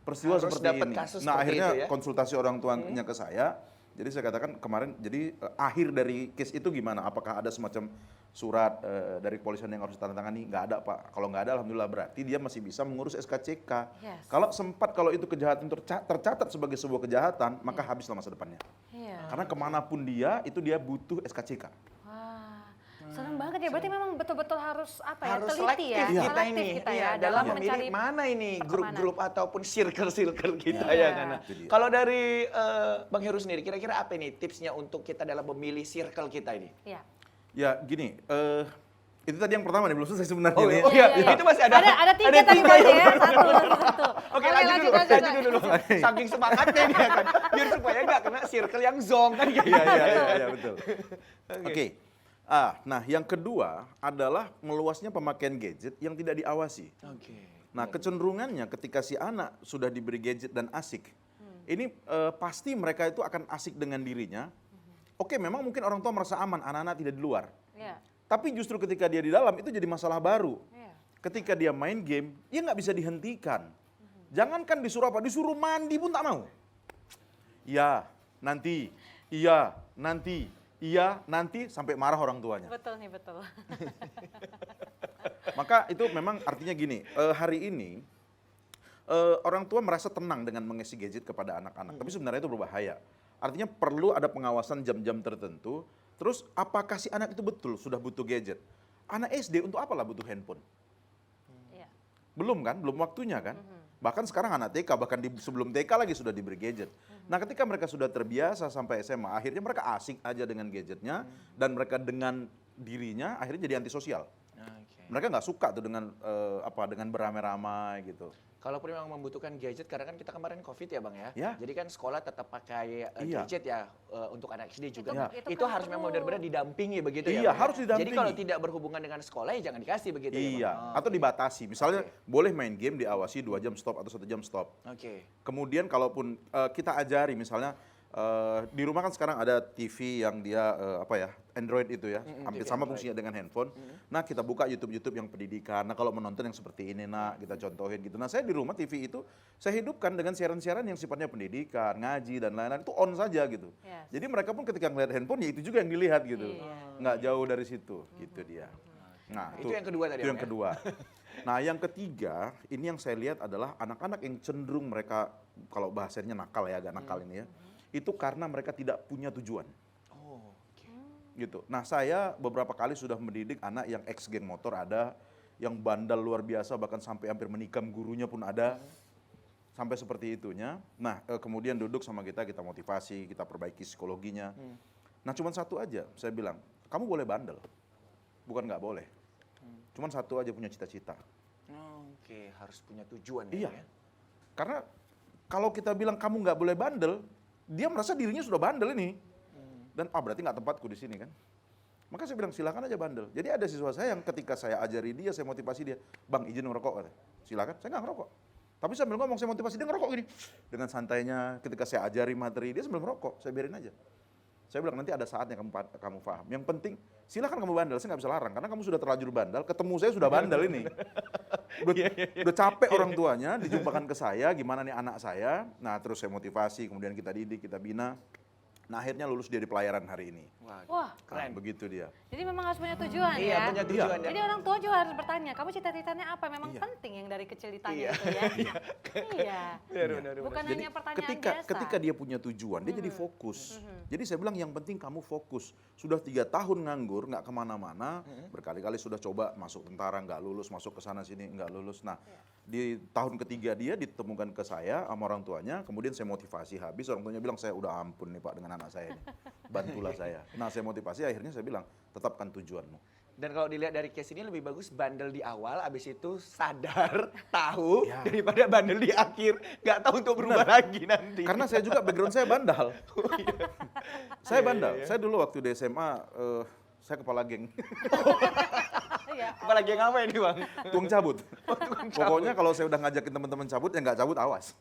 peristiwa Harus seperti dapet ini. kasus Nah seperti akhirnya itu ya? konsultasi orang tuanya ke saya. Jadi saya katakan kemarin, jadi akhir dari case itu gimana? Apakah ada semacam surat dari kepolisian yang harus ditandatangani? Nggak ada Pak. Kalau nggak ada alhamdulillah berarti dia masih bisa mengurus SKCK. Yes. Kalau itu kejahatan tercatat sebagai sebuah kejahatan, maka habislah masa depannya. Iya. Karena kemanapun dia, itu dia butuh SKCK. Wah, serem banget ya. Berarti memang betul-betul harus apa ya? Harus teliti ya. selektif kita Selektif ini. kita Iya, ya dalam mencari memilih mana ini pertemanan. grup-grup ataupun circle-circle kita Iya. ya kan. Nah, Itu dia. kalau dari Bang Heru sendiri, kira-kira apa ini tipsnya untuk kita dalam memilih circle kita ini? Iya. Ya gini, itu tadi yang pertama nih belum selesai sebenarnya Oh, nih. oh iya, itu masih ada. Ada tiga tadi tiga Bang, ya. ya. Satu. Oke, lanjut dulu. Saking semangatnya ini ya kan. Biar supaya nggak kena circle yang zong kan gitu. Iya betul. Oke. Nah yang kedua adalah meluasnya pemakaian gadget yang tidak diawasi. Oke. Nah kecenderungannya ketika si anak sudah diberi gadget dan asik, ini pasti mereka itu akan asik dengan dirinya. Oke, memang mungkin orang tua merasa aman, anak-anak tidak di luar. Iya. Tapi justru ketika dia di dalam itu jadi masalah baru. Iya. Ketika dia main game, dia nggak bisa dihentikan. Jangankan disuruh apa, disuruh mandi pun tak mau. Iya, nanti, iya, nanti, sampai marah orang tuanya. Betul nih, betul. Maka itu memang artinya gini, hari ini orang tua merasa tenang dengan mengisi gadget kepada anak-anak. Tapi sebenarnya itu berbahaya. Artinya perlu ada pengawasan jam-jam tertentu. Terus apakah si anak itu betul sudah butuh gadget? Anak SD untuk apalah butuh handphone? Iya. Belum kan, belum waktunya kan. Bahkan sekarang anak TK, bahkan sebelum TK lagi sudah diberi gadget. Nah ketika mereka sudah terbiasa sampai SMA, akhirnya mereka asik aja dengan gadgetnya, dan mereka dengan dirinya akhirnya jadi antisosial. Oke. Mereka nggak suka tuh dengan dengan beramai-ramai gitu. Kalaupun memang membutuhkan gadget, karena kan kita kemarin COVID ya Bang ya. Ya. Jadi kan sekolah tetap pakai Iya. gadget ya untuk anak SD juga. Itu Itu kan harus memang perlu. benar-benar didampingi begitu Iya, ya Bang, ya? harus didampingi. Jadi kalau tidak berhubungan dengan sekolah ya jangan dikasih begitu ya Iya, Bang? atau dibatasi. Misalnya boleh main game diawasi 2 jam stop atau 1 jam stop. Oke. Kemudian kalaupun kita ajari misalnya di rumah kan sekarang ada TV yang dia Android itu ya, hampir TV sama Android. fungsinya dengan handphone. Nah kita buka YouTube yang pendidikan. Nah kalau menonton yang seperti ini nak kita contohin gitu. Nah saya di rumah TV itu saya hidupkan dengan siaran-siaran yang sifatnya pendidikan, ngaji dan lain-lain itu on saja gitu. Yes. Jadi mereka pun ketika ngeliat handphone ya itu juga yang dilihat gitu, Iya. nggak jauh dari situ gitu dia. Nah Itu yang kedua tadi, Itu yang Bang, ya? kedua. Nah yang ketiga ini yang saya lihat adalah anak-anak yang cenderung mereka kalau bahasanya nakal ya agak nakal ini ya. Itu karena mereka tidak punya tujuan. Oh, oke. Gitu. Nah saya beberapa kali sudah mendidik anak yang ex geng motor ada, yang bandal luar biasa bahkan sampai hampir menikam gurunya pun ada, sampai seperti itunya. Nah kemudian duduk sama kita motivasi, kita perbaiki psikologinya. Nah cuman satu aja saya bilang, kamu boleh bandel, bukan nggak boleh. Cuman satu aja punya cita-cita. Oke, harus punya tujuan Iya. ya. Karena kalau kita bilang kamu nggak boleh bandel, dia merasa dirinya sudah bandel ini. Dan berarti nggak tempatku di sini kan. Maka saya bilang silakan aja bandel. Jadi ada siswa saya yang ketika saya ajari dia, saya motivasi dia, bang izin ngerokok katanya. Silakan, saya nggak ngerokok. Tapi sambil ngomong saya motivasi dia ngerokok gini. Dengan santainya ketika saya ajari materi dia sambil ngerokok, saya biarin aja. Saya bilang nanti ada saatnya kamu paham. Yang penting silakan kamu bandel, saya nggak bisa larang karena kamu sudah terlanjur bandel. Ketemu saya sudah bandel ini. Udah capek orang tuanya, dijumpakan ke saya, gimana nih anak saya. Nah terus saya motivasi, kemudian kita didik, kita bina. Nah akhirnya lulus dia di pelayaran hari ini. Wah, Nah, begitu dia. jadi memang harus punya tujuan Iya, ya. punya tujuan ya. Jadi orang tua juga harus bertanya, kamu cita-citanya apa? Memang Iya. penting yang dari kecil ditanya Iya. itu ya. Iya. Benar. Bukan Jadi hanya pertanyaan ketika biasa. dia punya tujuan, dia jadi fokus. Jadi saya bilang yang penting kamu fokus. Sudah 3 tahun nganggur, nggak kemana-mana, berkali-kali sudah coba masuk tentara, nggak lulus, masuk ke sana sini, nggak lulus. Nah, di tahun ketiga dia ditemukan ke saya sama orang tuanya, kemudian saya motivasi habis, orang tuanya bilang, saya udah ampun nih Pak dengan anak saya ini. Bantulah saya. Nah, saya motivasi, akhirnya saya bilang, tetapkan tujuanmu. Dan kalau dilihat dari case ini lebih bagus bandel di awal, abis itu sadar, tahu, daripada bandel di akhir, nggak tahu untuk berubah lagi nanti. Karena saya juga background saya bandal. Saya bandal. Saya dulu waktu di SMA, saya kepala geng. Iya. Apalagi yang apa ini Bang? Tukang cabut. Pokoknya kalau saya udah ngajakin teman-teman cabut, yang nggak cabut awas.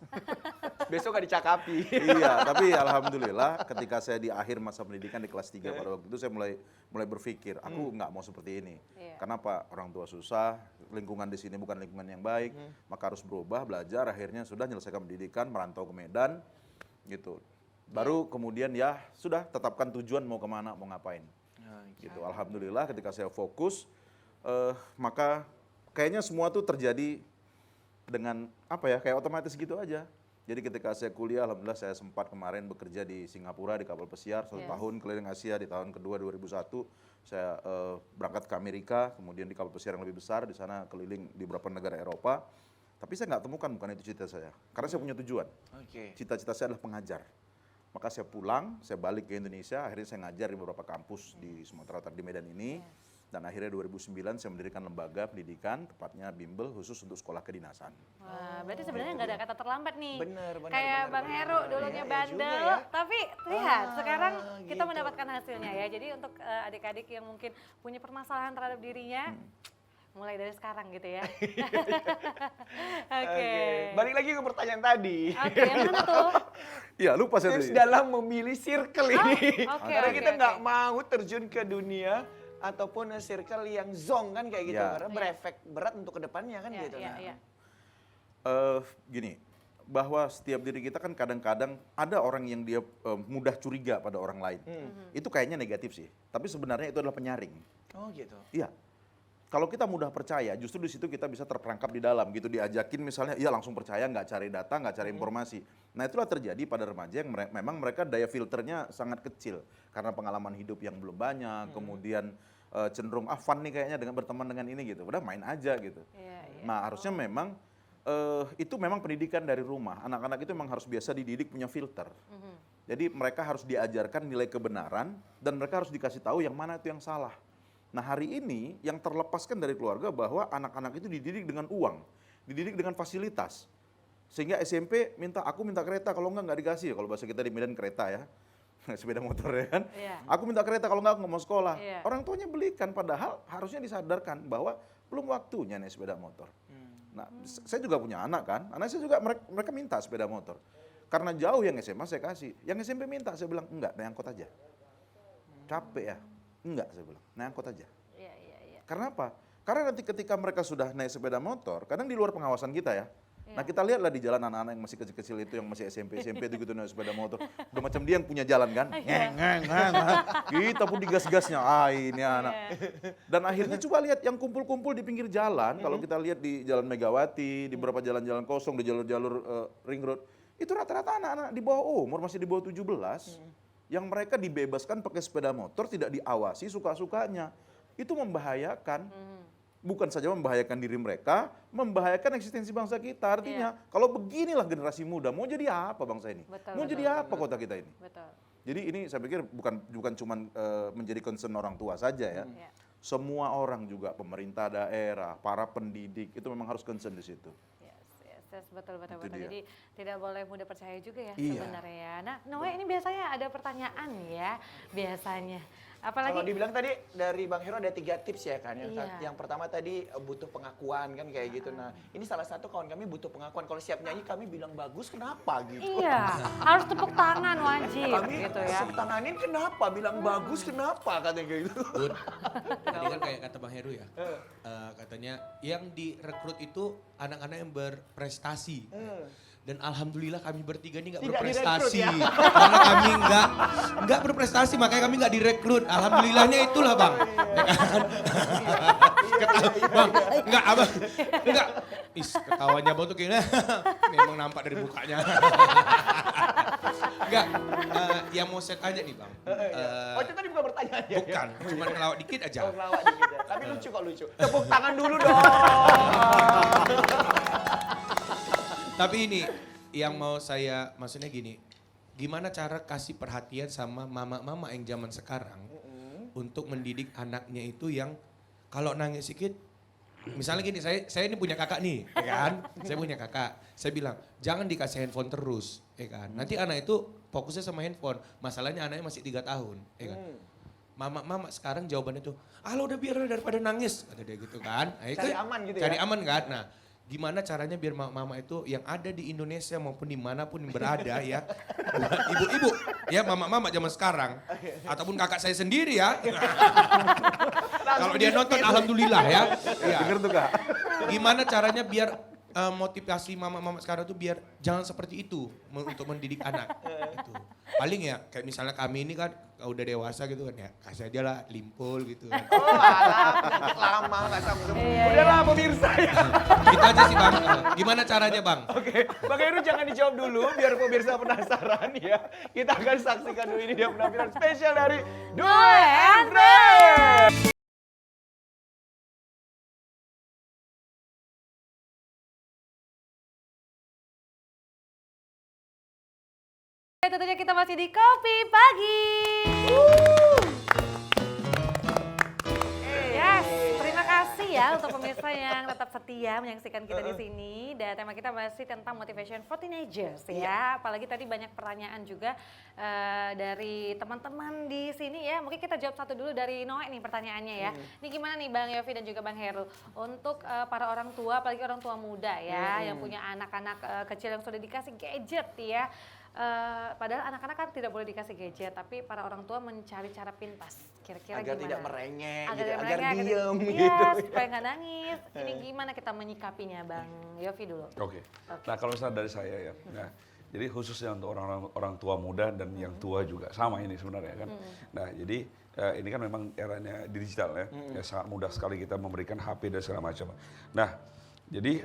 Besok gak dicakapi. Iya, tapi alhamdulillah ketika saya di akhir masa pendidikan di kelas 3 pada waktu itu saya mulai berpikir, aku nggak mau seperti ini. Iya. Kenapa? Orang tua susah, lingkungan di sini bukan lingkungan yang baik, maka harus berubah, belajar, akhirnya sudah menyelesaikan pendidikan, merantau ke Medan, gitu. Baru kemudian ya sudah tetapkan tujuan mau kemana, mau ngapain. Gitu. Alhamdulillah ketika saya fokus, maka kayaknya semua tuh terjadi dengan kayak otomatis gitu aja. Jadi ketika saya kuliah, alhamdulillah saya sempat kemarin bekerja di Singapura di kapal pesiar 1 tahun, keliling Asia di tahun kedua 2001. Saya berangkat ke Amerika, kemudian di kapal pesiar yang lebih besar, di sana keliling di beberapa negara Eropa. Tapi saya nggak temukan, bukan itu cita saya. Karena saya punya tujuan. Oke. Cita-cita saya adalah pengajar. Maka saya pulang, saya balik ke Indonesia, akhirnya saya ngajar di beberapa kampus di Sumatera Utara, di Medan ini. Dan akhirnya 2009 saya mendirikan lembaga pendidikan, tepatnya bimbel khusus untuk sekolah kedinasan. Wah, berarti sebenarnya nggak ada kata terlambat nih. Bener, Kayak Bang Heru dulunya Iya, bandel, juga ya. tapi lihat sekarang kita gitu. mendapatkan hasilnya ya. Jadi untuk adik-adik yang mungkin punya permasalahan terhadap dirinya, mulai dari sekarang gitu ya. Oke. Balik lagi ke pertanyaan tadi. Oke, yang mana tuh? Iya, lupa saya Tips tadi. dalam memilih circle ini. oke, Karena oke, kita nggak oke. mau terjun ke dunia ataupun circle yang zong kan kayak gitu. Ya. Karena berefek berat untuk kedepannya kan Iya, gitu. iya, Nah, iya. Gini, bahwa setiap diri kita kan kadang-kadang ada orang yang dia mudah curiga pada orang lain. Itu kayaknya negatif sih, tapi sebenarnya itu adalah penyaring. Oh gitu. Iya, kalau kita mudah percaya, justru di situ kita bisa terperangkap di dalam gitu, diajakin misalnya, iya langsung percaya, nggak cari data, nggak cari informasi. Nah itulah terjadi pada remaja yang memang mereka daya filternya sangat kecil karena pengalaman hidup yang belum banyak, kemudian cenderung fun nih kayaknya dengan berteman dengan ini gitu, udah main aja gitu. Nah harusnya memang itu memang pendidikan dari rumah. Anak-anak itu memang harus biasa dididik punya filter. Jadi mereka harus diajarkan nilai kebenaran dan mereka harus dikasih tahu yang mana itu yang salah. Nah hari ini yang terlepaskan dari keluarga bahwa anak-anak itu dididik dengan uang, dididik dengan fasilitas. Sehingga SMP aku minta kereta, kalau nggak dikasih. Kalau bahasa kita di Medan kereta ya, sepeda motor ya kan. Aku minta kereta, kalau nggak aku nggak mau sekolah. Orang tuanya belikan, padahal harusnya disadarkan bahwa belum waktunya nih sepeda motor. Nah saya juga punya anak kan, anak saya juga mereka minta sepeda motor. Karena jauh yang SMA saya kasih, yang SMP minta saya bilang enggak, naik angkot aja. Capek ya. Enggak, saya bilang, naik angkot aja. Karena apa? Karena nanti ketika mereka sudah naik sepeda motor, kadang di luar pengawasan kita ya. Nah kita lihatlah di jalan anak-anak yang masih kecil-kecil itu, yang masih SMP itu gitu naik sepeda motor. Udah macam dia yang punya jalan kan. Kita pun digas-gasnya, ini anak. Dan akhirnya coba lihat yang kumpul-kumpul di pinggir jalan, kalau kita lihat di Jalan Megawati, di beberapa jalan-jalan kosong, di jalur-jalur ring road, itu rata-rata anak-anak di bawah umur, masih di bawah 17. Yang mereka dibebaskan pakai sepeda motor, tidak diawasi suka-sukanya. Itu membahayakan. Bukan saja membahayakan diri mereka, membahayakan eksistensi bangsa kita. Artinya, kalau beginilah generasi muda, mau jadi apa bangsa ini? Mau jadi apa kota kita ini? Jadi ini saya pikir bukan cuma menjadi concern orang tua saja ya. Semua orang juga, pemerintah daerah, para pendidik, itu memang harus concern di situ. Betul. Jadi tidak boleh mudah percaya juga ya sebenarnya ya. Nah, Noe ini biasanya ada pertanyaan ya biasanya. Apalagi kalau dibilang tadi dari Bang Hero ada 3 tips ya kan. Yang pertama tadi butuh pengakuan kan kayak gitu. Nah, ini salah satu kawan kami butuh pengakuan. Kalau siap nyanyi kami bilang bagus, kenapa gitu. Iya, harus tepuk tangan wajib Kami gitu ya. tepuk tanganin kenapa, bilang bagus kenapa katanya kayak gitu. Bun, tadi kan kayak kata Bang Heru ya, katanya yang direkrut itu anak-anak yang berprestasi. Dan alhamdulillah kami bertiga ini nggak berprestasi, direkrut ya? karena kami nggak berprestasi, makanya kami nggak direkrut. Alhamdulillahnya itulah bang. Ya kan? Bang, nggak abang, nggak. Ketawanya bang tuh kayaknya memang nampak dari mukanya. Enggak, yang mau set aja nih bang. Oh itu tadi bukan pertanyaan ya? Bukan, cuma ngelawak dikit aja. Oh ngelawak dikit ya, tapi lucu kok lucu. Tepuk tangan dulu dong. Tapi ini yang mau saya, maksudnya gini, gimana cara kasih perhatian sama mama-mama yang zaman sekarang untuk mendidik anaknya itu yang kalau nangis sedikit, misalnya gini, saya ini punya kakak nih, ya kan? Saya punya kakak, saya bilang jangan dikasih handphone terus, ya kan? Nanti anak itu fokusnya sama handphone, masalahnya anaknya masih 3 tahun, ya kan? Mama sekarang jawabannya tuh, lo udah biar daripada nangis, kata dia gitu kan. Nah, Cari aman gitu ya? Cari aman kan, nah. Gimana caranya biar mama itu yang ada di Indonesia maupun dimanapun yang berada ya, buat ibu-ibu ya, mama-mama zaman sekarang ataupun kakak saya sendiri ya, kalau dia nonton alhamdulillah ya. Dengar tuh Kak. Gimana caranya biar motivasi mama-mama sekarang tuh biar jangan seperti itu untuk mendidik anak itu. Paling ya kayak misalnya kami ini kan udah dewasa gitu kan ya, kasih aja lah limpul gitu kan. Oh alah, penyakit lama gak sanggup. Udahlah pemirsa ya. Gitu aja sih bang. Gimana caranya bang? Oke, Bang Heru jangan dijawab dulu biar pemirsa penasaran ya. Kita akan saksikan dulu ini dia penampilan spesial dari Due and Friends. Tentunya kita masih di Kopi Pagi. Yes, terima kasih ya untuk pemirsa yang tetap setia menyaksikan kita di sini. Dan tema kita masih tentang motivation for teenagers ya. Apalagi tadi banyak pertanyaan juga dari teman-teman di sini ya. Mungkin kita jawab satu dulu dari Noe nih pertanyaannya ya. Ini gimana nih Bang Yofi dan juga Bang Heru untuk para orang tua, apalagi orang tua muda ya, yang punya anak-anak kecil yang sudah dikasih gadget ya. Padahal anak-anak kan tidak boleh dikasih gadget, tapi para orang tua mencari cara pintas. Kira-kira agar gimana? tidak merengek, Agar gitu, tidak agar merengek, diem iya, gitu. supaya nggak nangis. Ini gimana kita menyikapinya Bang Yofi dulu? Oke. Nah kalau misalnya dari saya ya, nah Jadi khususnya untuk orang tua muda dan yang tua juga sama ini sebenarnya kan. Nah jadi ini kan memang eranya digital ya, ya sangat mudah sekali kita memberikan HP dan segala macam. Nah jadi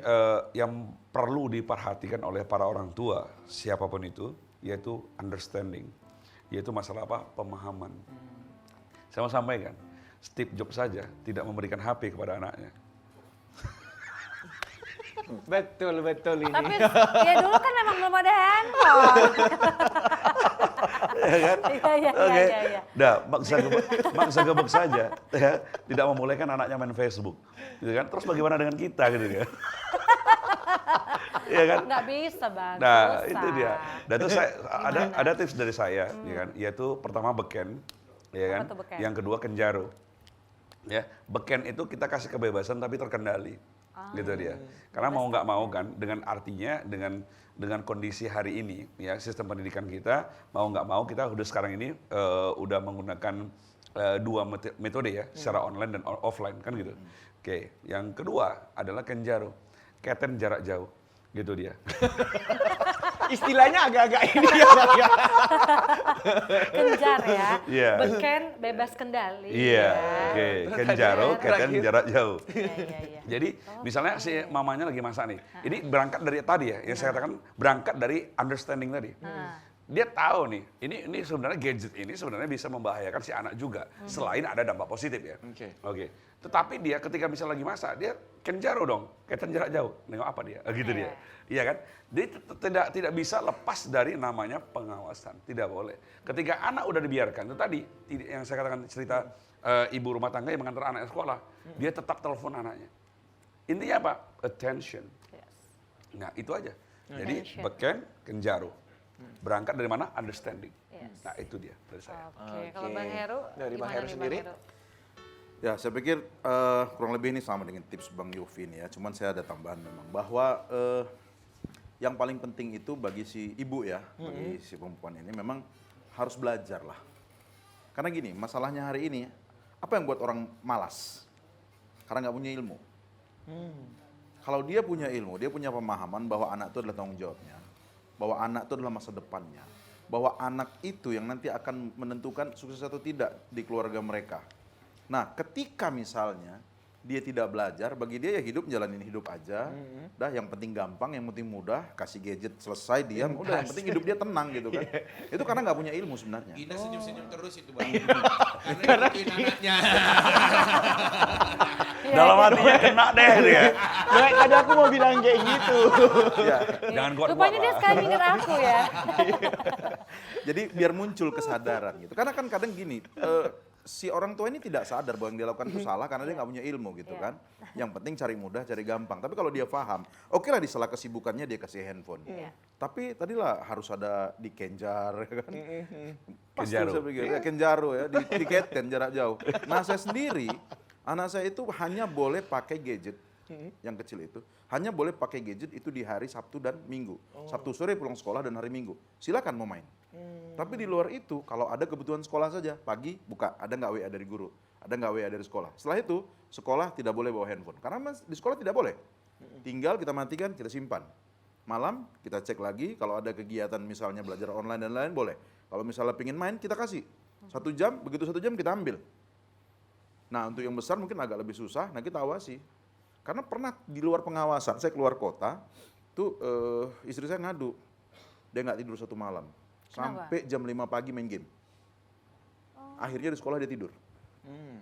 yang perlu diperhatikan oleh para orang tua siapapun itu yaitu understanding, yaitu masalah apa? Pemahaman. Saya mau sampaikan, Steve Jobs saja tidak memberikan HP kepada anaknya. Betul ini. Tapi ya dulu kan memang belum ada handphone. Ya kan? Iya. Nah, Mark Zuckerberg saja ya, tidak membolehkan anaknya main Facebook, gitu kan? Terus bagaimana dengan kita, gitu kan? Iya kan? Nggak bisa Bang, Nah, susah. itu dia. Dan itu saya ada tips dari saya, ya kan? Yaitu pertama beken, ya kan? Apa tuh beken? Yang kedua kenjaro. Ya, beken itu kita kasih kebebasan tapi terkendali. Gitu dia. Karena mau nggak mau kan, dengan artinya dengan kondisi hari ini, ya sistem pendidikan kita mau nggak mau kita udah sekarang ini udah menggunakan dua metode ya, secara online dan offline kan gitu. Oke, yang kedua adalah kenjaro, keten jarak jauh, gitu dia. Istilahnya agak-agak ini ya Bang ya. Kenjar ya, Iya. beken bebas kendali. Iya, oke, kenjaro, keten Terakhir. jarak jauh. Iya. Jadi misalnya si mamanya lagi masak nih, ini berangkat dari tadi ya, yang saya katakan berangkat dari understanding tadi. Dia tahu nih, ini sebenarnya gadget ini sebenarnya bisa membahayakan si anak juga, selain ada dampak positif ya. Oke. Tetapi dia ketika misalnya lagi masak, dia kenjaro dong, keten jarak jauh, nengok apa dia, gitu dia. Iya kan? Dia tidak bisa lepas dari namanya pengawasan, tidak boleh. Ketika anak udah dibiarkan, itu tadi yang saya katakan cerita ibu rumah tangga yang mengantar anaknya sekolah, dia tetap telepon anaknya. Intinya apa? Attention. Nah itu aja. Jadi Attention. beken, kenjaro. Berangkat dari mana? Understanding. Yes. Nah itu dia dari saya. Oke, kalau Bang Heru, Dari Bang gimana Heru nih, sendiri? Heru? Ya, saya pikir kurang lebih ini sama dengan tips Bang Yofi ini ya. Cuman saya ada tambahan memang bahwa yang paling penting itu bagi si ibu ya, bagi si perempuan ini memang harus belajar lah. Karena gini, masalahnya hari ini, apa yang buat orang malas? Karena nggak punya ilmu. Kalau dia punya ilmu, dia punya pemahaman bahwa anak itu adalah tanggung jawabnya, bahwa anak itu adalah masa depannya, bahwa anak itu yang nanti akan menentukan sukses atau tidak di keluarga mereka. Nah, ketika misalnya dia tidak belajar, bagi dia ya hidup jalanin hidup aja. Dah yang penting gampang, yang penting mudah, kasih gadget selesai diam, udah yang penting hidup dia tenang gitu kan. Itu karena nggak punya ilmu sebenarnya. Gina senyum-senyum terus itu Bang. Karena ikutin anaknya. Dalam hatinya kena deh dia. Nah, tadi aku mau bilang kayak gitu. Ya. Jangan kuat-kuat Rupanya dia lah. sekali ingat aku ya. Jadi biar muncul kesadaran gitu. Karena kan kadang gini, si orang tua ini tidak sadar bahwa yang dia lakukan itu salah karena dia nggak punya ilmu gitu Iya. kan. Yang penting cari mudah, cari gampang. Tapi kalau dia paham, oke lah di sela kesibukannya dia kasih handphone. Iya. Tapi tadilah harus ada di kenjar ya kan. Pas tuh Kenjaro. saya pikir, ya, kenjaro ya, di keten jarak jauh. Nah saya sendiri, anak saya itu hanya boleh pakai gadget yang kecil itu, hanya boleh pakai gadget itu di hari Sabtu dan Minggu. Sabtu sore pulang sekolah dan hari Minggu. Silakan mau main. Tapi di luar itu, kalau ada kebutuhan sekolah saja, pagi buka, ada nggak WA dari guru, ada nggak WA dari sekolah. Setelah itu, sekolah tidak boleh bawa handphone. Karena di sekolah tidak boleh. Tinggal kita matikan, kita simpan. Malam kita cek lagi, kalau ada kegiatan misalnya belajar online dan lain-lain boleh. Kalau misalnya pingin main, kita kasih. 1 jam, begitu 1 jam kita ambil. Nah untuk yang besar mungkin agak lebih susah, nah kita awasi. Karena pernah di luar pengawasan, saya keluar kota, tuh istri saya ngadu, dia nggak tidur 1 malam. Kenapa? Sampai jam 5 pagi main game. Akhirnya di sekolah dia tidur.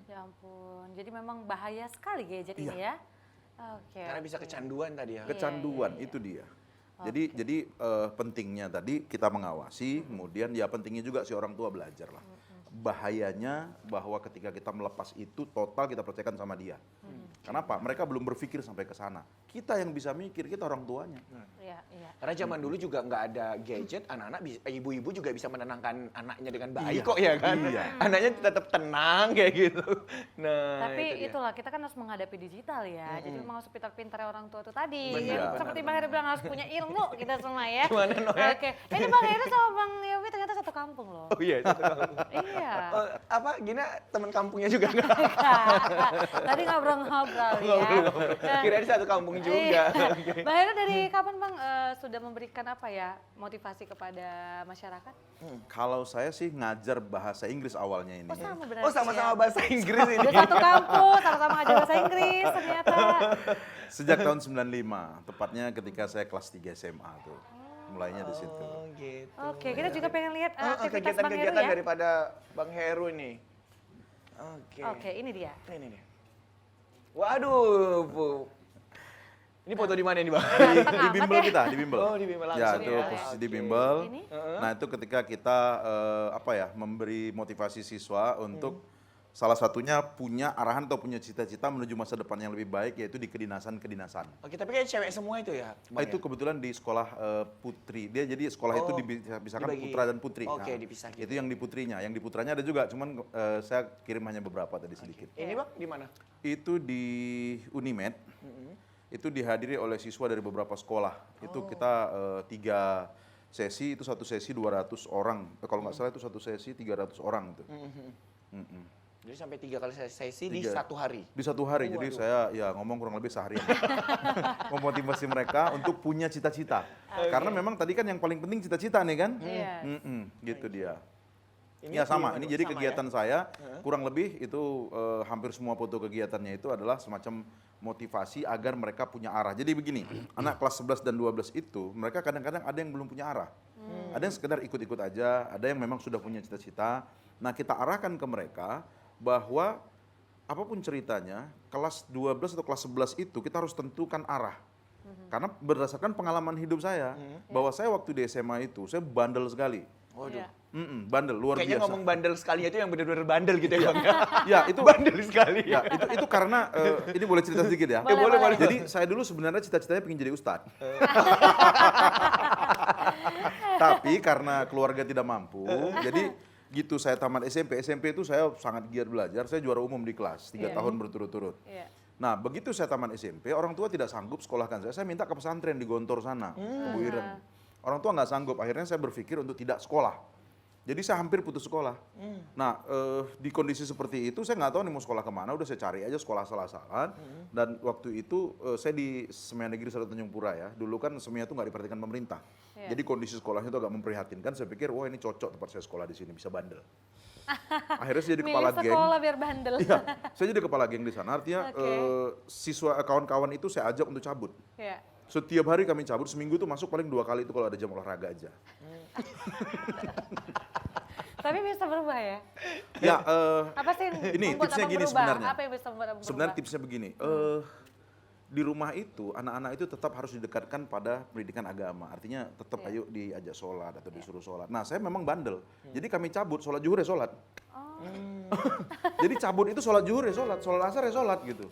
Ya ampun, jadi memang bahaya sekali gadget ini ya. Oke. Karena bisa kecanduan tadi ya. Kecanduan itu dia. Jadi pentingnya tadi kita mengawasi, kemudian ya pentingnya juga si orang tua belajar lah. Bahayanya bahwa ketika kita melepas itu total kita percayakan sama dia. Kenapa? Mereka belum berpikir sampai ke sana. Kita yang bisa mikir, kita orang tuanya. Iya. Karena zaman dulu juga nggak ada gadget, anak-anak ibu-ibu juga bisa menenangkan anaknya dengan baik Iya. kok ya kan. Iya. Anaknya tetap tenang kayak gitu. Nah, Tapi itu dia. itulah kita kan harus menghadapi digital ya. Jadi memang harus pintar-pintar orang tua itu tadi. Benar, Yang benar, seperti Bang Heru bilang harus punya ilmu kita semua ya. Gimana, Noel? Oke. Ini Bang Heru sama Bang Yofi ternyata satu kampung loh. Oh iya, satu kampung. Iya. Apa Gina teman kampungnya juga nggak? Tadi ngobrol-ngobrol ya. Nah, Kirain satu kampung juga. iya. Bang Heru dari kapan Bang sudah memberikan apa ya motivasi kepada masyarakat? Kalau saya sih ngajar bahasa Inggris awalnya ini. Oh sama berarti Oh sama-sama ya. bahasa Inggris ini. Udah satu kampus, sama-sama ngajar bahasa Inggris ternyata. Sejak tahun 95, tepatnya ketika saya kelas 3 SMA tuh. Mulainya di situ. Oh gitu. Oke, kita juga pengen lihat aktivitas Bang Heru Kegiatan-kegiatan ya. daripada Bang Heru ini. Oke. Oke, ini dia. Ini nih. Waduh, Bu. Ini foto di mana nih, Bang? Di bimbel kita, di bimbel. Oh, di bimbel Ya, langsung itu ya. posisi di Oke. bimbel. Ini? Nah, itu ketika kita memberi motivasi siswa untuk salah satunya punya arahan atau punya cita-cita menuju masa depan yang lebih baik, yaitu di kedinasan-kedinasan. Oke, tapi kayak cewek semua itu ya? Bang, Itu ya? kebetulan di sekolah putri. Dia jadi sekolah itu Oh, dipisahkan dibagi. putra dan putri. Oke, Nah, dipisah gitu. Itu yang di putrinya. Yang di putranya ada juga, cuman saya kirim hanya beberapa tadi sedikit. Ini Bang di mana? Itu di Unimed. Itu dihadiri oleh siswa dari beberapa sekolah. Itu kita 3 sesi, itu satu sesi 200 orang. Kalau nggak salah itu satu sesi 300 orang itu. Mm-mm. Jadi sampai 3 kali sesi di 1 Tiga. hari. Di satu hari, jadi saya ya ngomong kurang lebih seharian. Memotivasi mereka untuk punya cita-cita. Karena memang tadi kan yang paling penting cita-cita nih kan. Iya. Gitu dia. Ini Ya sama, gimana, ini Bang? jadi Sama kegiatan saya kurang lebih itu hampir semua foto kegiatannya itu adalah semacam motivasi agar mereka punya arah. Jadi begini, anak kelas 11 dan 12 itu mereka kadang-kadang ada yang belum punya arah. Ada yang sekedar ikut-ikut aja, ada yang memang sudah punya cita-cita. Nah, kita arahkan ke mereka bahwa apapun ceritanya, kelas 12 atau kelas 11 itu kita harus tentukan arah. Karena berdasarkan pengalaman hidup saya, bahwa saya waktu di SMA itu, saya bandel sekali. Waduh. Iya. Bandel, luar Kayaknya biasa. ngomong bandel sekalinya itu yang benar-benar bandel gitu ya, Bang. Ya, itu Bandel sekali. ya, itu karena ini boleh cerita sedikit ya. Boleh, boleh. Jadi saya dulu sebenarnya cita-citanya pengen jadi ustadz. Tapi karena keluarga tidak mampu, jadi gitu saya tamat SMP. SMP itu saya sangat giat belajar, saya juara umum di kelas 3 tahun berturut-turut. Iya. Nah, begitu saya tamat SMP, orang tua tidak sanggup sekolahkan saya minta ke pesantren di Gontor sana, ke Bu Ireng. Orang tua nggak sanggup, akhirnya saya berpikir untuk tidak sekolah. Jadi saya hampir putus sekolah. Nah, di kondisi seperti itu saya nggak tahu nih mau sekolah kemana, udah saya cari aja sekolah asal-asalan. Dan waktu itu saya di Semia Negeri Satu Tanjung Pura ya, dulu kan Semia itu nggak diperhatikan pemerintah. Iya. Jadi kondisi sekolahnya itu agak memprihatinkan, saya pikir wah ini cocok tempat saya sekolah di sini, bisa bandel. Akhirnya saya jadi kepala Milih geng. sekolah biar bandel. Iya, saya jadi kepala geng di sana. Artinya Oke. siswa kawan-kawan itu saya ajak untuk cabut. Iya. Setiap hari kami cabut, seminggu tuh masuk paling 2 kali itu kalau ada jam olahraga aja. Tapi bisa berubah ya? Ya, Apa sih yang ini membuat tipsnya abang gini berubah? sebenarnya. Apa yang bisa membuat abang sebenarnya berubah? tipsnya begini. Di rumah itu anak-anak itu tetap harus didekatkan pada pendidikan agama. Artinya tetap Iya. ayo diajak sholat atau disuruh sholat. Nah, saya memang bandel. Jadi kami cabut, sholat zuhur ya sholat. Jadi cabut itu sholat zuhur ya sholat asar ya sholat gitu.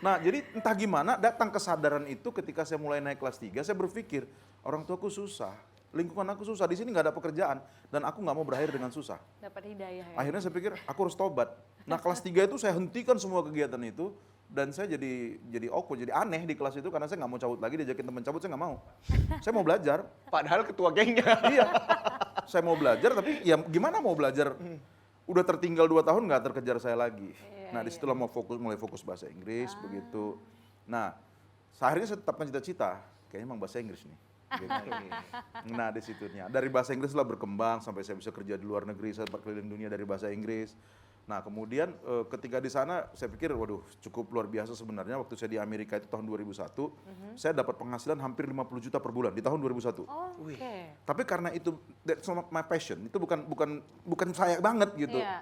Nah, jadi entah gimana datang kesadaran itu ketika saya mulai naik kelas 3, saya berpikir orang tuaku susah, lingkungan aku susah, di sini nggak ada pekerjaan dan aku nggak mau berakhir dengan susah. Dapat hidayah ya? Akhirnya saya pikir aku harus tobat. Nah, kelas 3 itu saya hentikan semua kegiatan itu dan saya jadi awkward, jadi aneh di kelas itu karena saya nggak mau cabut lagi, diajakin teman cabut saya nggak mau. Saya mau belajar. Padahal ketua gengnya. Iya. Saya mau belajar tapi ya gimana mau belajar? Udah tertinggal 2 tahun nggak terkejar saya lagi. Nah, disitulah mulai fokus bahasa Inggris begitu. Nah, akhirnya saya tetapkan cita-cita, kayaknya emang bahasa Inggris nih. Gitu. Nah, di situnya. Dari bahasa Inggris lah berkembang sampai saya bisa kerja di luar negeri, saya sempat keliling dunia dari bahasa Inggris. Nah, kemudian ketika di sana saya pikir waduh cukup luar biasa sebenarnya waktu saya di Amerika itu tahun 2001, saya dapat penghasilan hampir 50 juta per bulan di tahun 2001. Oh, oke. Tapi karena itu that's not my passion, itu bukan saya banget gitu. Iya.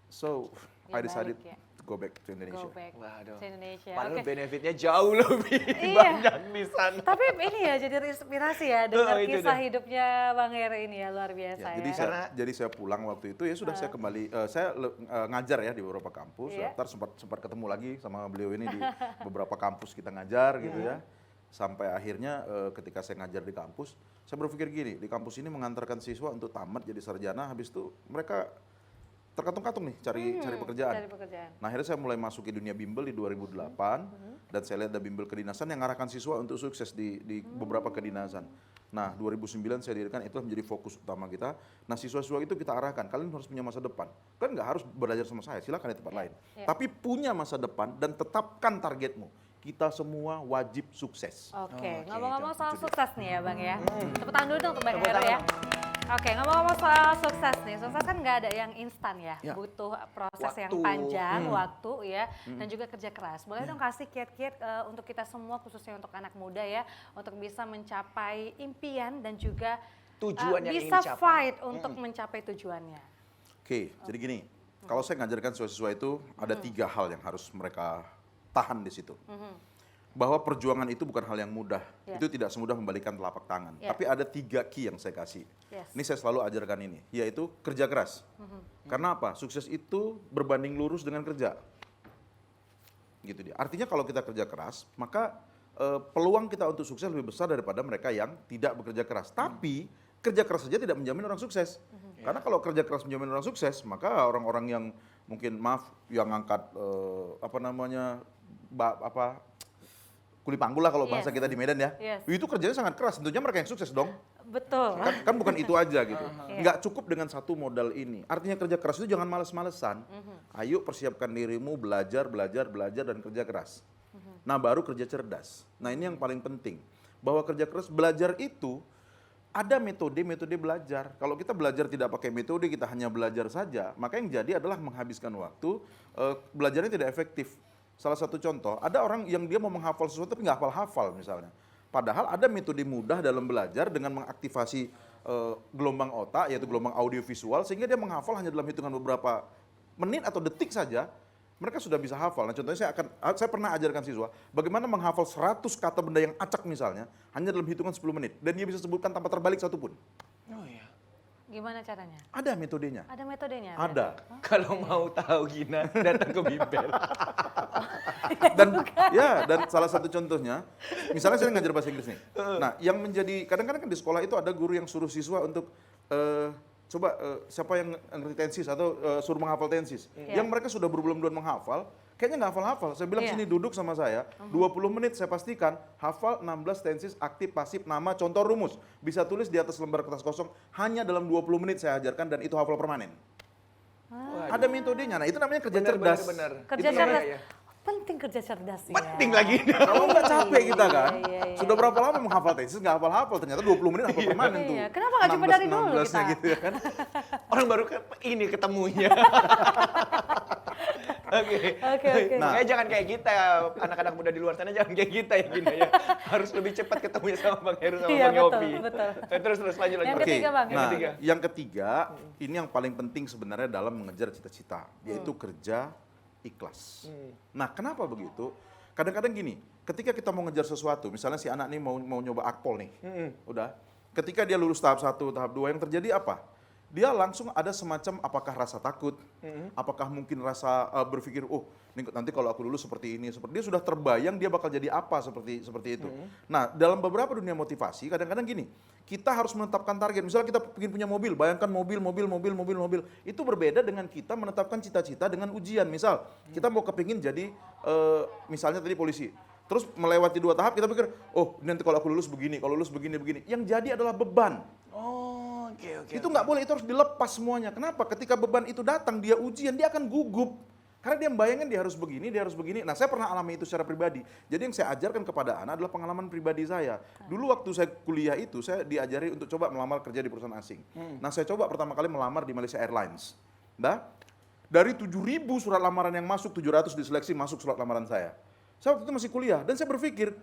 So, Ya, I decided balik ya. to go back to Indonesia. Go back Waduh. to Indonesia. Padahal Oke. benefitnya jauh lebih Iya. banyak di sana. Tapi ini ya jadi inspirasi ya dengar itu kisah dia. hidupnya Bang Heru ini ya luar biasa Ya, ya. jadi saya pulang waktu itu ya sudah saya kembali saya ngajar ya di beberapa kampus. Iya. Ntar sempat ketemu lagi sama beliau ini di beberapa kampus kita ngajar gitu ya. Sampai akhirnya ketika saya ngajar di kampus, saya berpikir gini, di kampus ini mengantarkan siswa untuk tamat jadi sarjana, habis itu mereka terkatung-katung nih cari pekerjaan. Cari pekerjaan. Nah, akhirnya saya mulai masuk ke dunia bimbel di 2008 dan saya lihat ada bimbel kedinasan yang mengarahkan siswa untuk sukses di beberapa kedinasan. Nah, 2009 saya dirikan, itulah menjadi fokus utama kita. Nah, siswa-siswa itu kita arahkan, kalian harus punya masa depan. Kalian nggak harus belajar sama saya, silakan di tempat lain. Tapi punya masa depan dan tetapkan targetmu. Kita semua wajib sukses. Oke, ngomong-ngomong soal sukses nih ya Bang ya. Tepuk tangan dulu dong untuk Bang Heru ya. Oke, ngomong-ngomong soal sukses nih, sukses kan nggak ada yang instan ya, butuh proses yang Waktu. panjang, waktu ya, dan juga kerja keras. Boleh dong kasih kiat-kiat untuk kita semua, khususnya untuk anak muda ya, untuk bisa mencapai impian dan juga Tujuan yang bisa ingin dicapai. fight untuk mencapai tujuannya. Oke, jadi gini, kalau saya ngajarkan siswa-siswa itu ada 3 hal yang harus mereka tahan di situ. Bahwa perjuangan itu bukan hal yang mudah. Itu tidak semudah membalikan telapak tangan. Tapi ada 3 key yang saya kasih. Ini saya selalu ajarkan ini, yaitu kerja keras. Karena apa? Sukses itu berbanding lurus dengan kerja. Gitu dia. Artinya kalau kita kerja keras, maka peluang kita untuk sukses lebih besar daripada mereka yang tidak bekerja keras. Tapi kerja keras saja tidak menjamin orang sukses. Karena kalau kerja keras menjamin orang sukses, maka orang-orang yang mungkin yang ngangkat kuli panggul lah kalau bahasa kita di Medan ya. Itu kerjanya sangat keras, tentunya mereka yang sukses dong. Betul. Kan bukan itu aja gitu. Nggak cukup dengan satu modal ini. Artinya kerja keras itu jangan males-malesan. Ayo persiapkan dirimu belajar dan kerja keras. Nah baru kerja cerdas. Nah ini yang paling penting. Bahwa kerja keras, belajar itu ada metode-metode belajar. Kalau kita belajar tidak pakai metode, kita hanya belajar saja, maka yang jadi adalah menghabiskan waktu, belajarnya tidak efektif. Salah satu contoh, ada orang yang dia mau menghafal sesuatu tapi nggak hafal-hafal misalnya. Padahal ada metode mudah dalam belajar dengan mengaktifasi gelombang otak, yaitu gelombang audiovisual, sehingga dia menghafal hanya dalam hitungan beberapa menit atau detik saja, mereka sudah bisa hafal. Nah contohnya saya pernah ajarkan siswa, bagaimana menghafal 100 kata benda yang acak misalnya, hanya dalam hitungan 10 menit. Dan dia bisa sebutkan tanpa terbalik satupun. Oh iya. Gimana caranya? Ada metodenya. Ada metodenya? Ada. Kalau mau tahu Gina, datang ke Bimbel. Dan salah satu contohnya, misalnya saya ngajar bahasa Inggris nih. Nah, yang menjadi kadang-kadang kan di sekolah itu ada guru yang suruh siswa untuk siapa yang ngerti tensis atau suruh menghafal tensis. Yang mereka sudah berbulan-bulan menghafal, kayaknya nggak hafal-hafal. Saya bilang sini duduk sama saya, 20 menit saya pastikan hafal 16 tensis aktif, pasif, nama, contoh, rumus. Bisa tulis di atas lembar kertas kosong, hanya dalam 20 menit saya ajarkan dan itu hafal permanen. Ada metodenya, nah itu namanya kerja cerdas. Bener. Kerja Itu cerdas. ya. Penting kerja cerdas ya. Penting lagi. Kalau nggak capek kita kan, Iya. sudah berapa lama menghafal tesis nggak hafal-hafal, ternyata 20 menit hafal permanen tuh. Iya, kenapa nggak coba dari dulu 16 kita? gitu ya kan. Orang baru ini ketemunya. Oke. Nah, Makanya jangan kayak kita, anak-anak muda di luar sana jangan kayak kita ya Gina ya. Harus lebih cepat ketemunya sama Bang Heru sama Iya, Bang Yopi. betul. Terus lanjut. Yang Oke, ketiga, Bang. nah ketiga. yang ketiga ini yang paling penting sebenarnya dalam mengejar cita-cita, yaitu kerja ikhlas. Nah kenapa begitu? Kadang-kadang gini, ketika kita mau ngejar sesuatu, misalnya si anak nih mau nyoba akpol nih, udah, ketika dia lulus tahap 1, tahap 2, yang terjadi apa? Dia langsung ada semacam apakah rasa takut, apakah mungkin rasa berpikir, oh nanti kalau aku lulus seperti ini, dia sudah terbayang dia bakal jadi apa seperti itu. Nah dalam beberapa dunia motivasi kadang-kadang gini, kita harus menetapkan target. Misalnya kita ingin punya mobil, bayangkan mobil, itu berbeda dengan kita menetapkan cita-cita dengan ujian. Misal kita mau kepingin jadi misalnya tadi polisi, terus melewati 2 tahap kita pikir, oh nanti kalau aku lulus begini, kalau lulus begini. Yang jadi adalah beban. Oke. Itu nggak boleh, itu harus dilepas semuanya. Kenapa? Ketika beban itu datang, dia ujian, dia akan gugup. Karena dia membayangkan dia harus begini. Nah saya pernah alami itu secara pribadi. Jadi yang saya ajarkan kepada anak adalah pengalaman pribadi saya. Dulu waktu saya kuliah itu, saya diajari untuk coba melamar kerja di perusahaan asing. Nah saya coba pertama kali melamar di Malaysia Airlines. Nah, dari 7.000 surat lamaran yang masuk, 700 diseleksi masuk surat lamaran saya. Saya waktu itu masih kuliah, dan saya berpikir,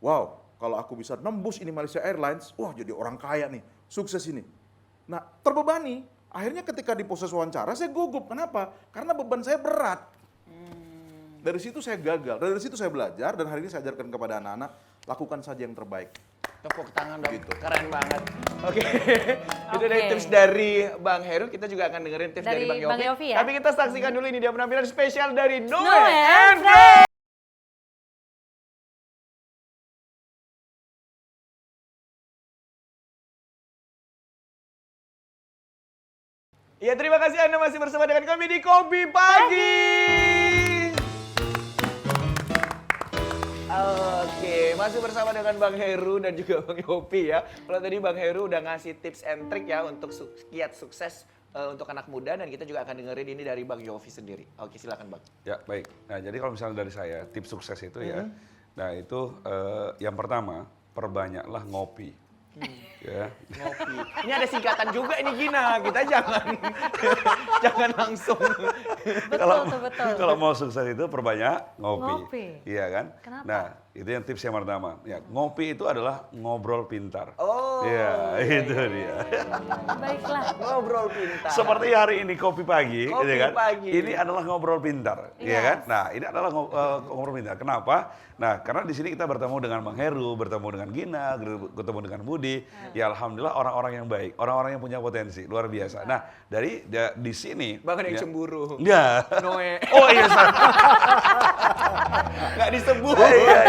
wow, kalau aku bisa nembus ini Malaysia Airlines, wah jadi orang kaya nih, sukses ini. Nah, terbebani. Akhirnya ketika di proses wawancara, saya gugup. Kenapa? Karena beban saya berat. Dari situ saya gagal. Dari situ saya belajar, dan hari ini saya ajarkan kepada anak-anak, lakukan saja yang terbaik. Tepuk tangan dong, Gitu. keren banget. Oke. Itu dari tips dari Bang Heru, kita juga akan dengerin tips dari Bang Bang Yopi. Yofi ya? Tapi kita saksikan dulu ini dia penampilan spesial dari Noe Noe and and Friends. Ya terima kasih Anda masih bersama dengan kami di Kopi Pagi. Oke, masih bersama dengan Bang Heru dan juga Bang Yopi ya. Kalau tadi Bang Heru udah ngasih tips and trick ya untuk kiat sukses untuk anak muda, dan kita juga akan dengerin ini dari Bang Yofi sendiri. Oke, silakan Bang. Ya, baik. Nah, jadi kalau misalnya dari saya, tips sukses itu ya, nah itu yang pertama, perbanyaklah ngopi. Ya. Ngopi. Ini ada singkatan juga ini Gina, kita jangan langsung. Betul. Kalau mau sukses itu perbanyak ngopi. Ngopi. Iya kan? Kenapa? Nah, itu yang tips yang pertama. Ya, ngopi itu adalah ngobrol pintar. Oh. Iya, itu dia. Baiklah. Ngobrol pintar. Seperti hari ini kopi pagi, Kopi gitu kan? pagi. Ini adalah ngobrol pintar, ya Yes. kan? Nah, ini adalah ngobrol pintar. Kenapa? Nah, karena di sini kita bertemu dengan Bang Heru, bertemu dengan Gina, bertemu dengan Budi. Ya, alhamdulillah orang-orang yang baik, orang-orang yang punya potensi, luar biasa. Nah, di sini, Bang ada yang ya, cemburu. Ya. Noe. Oh iya, Nggak disebut. iya.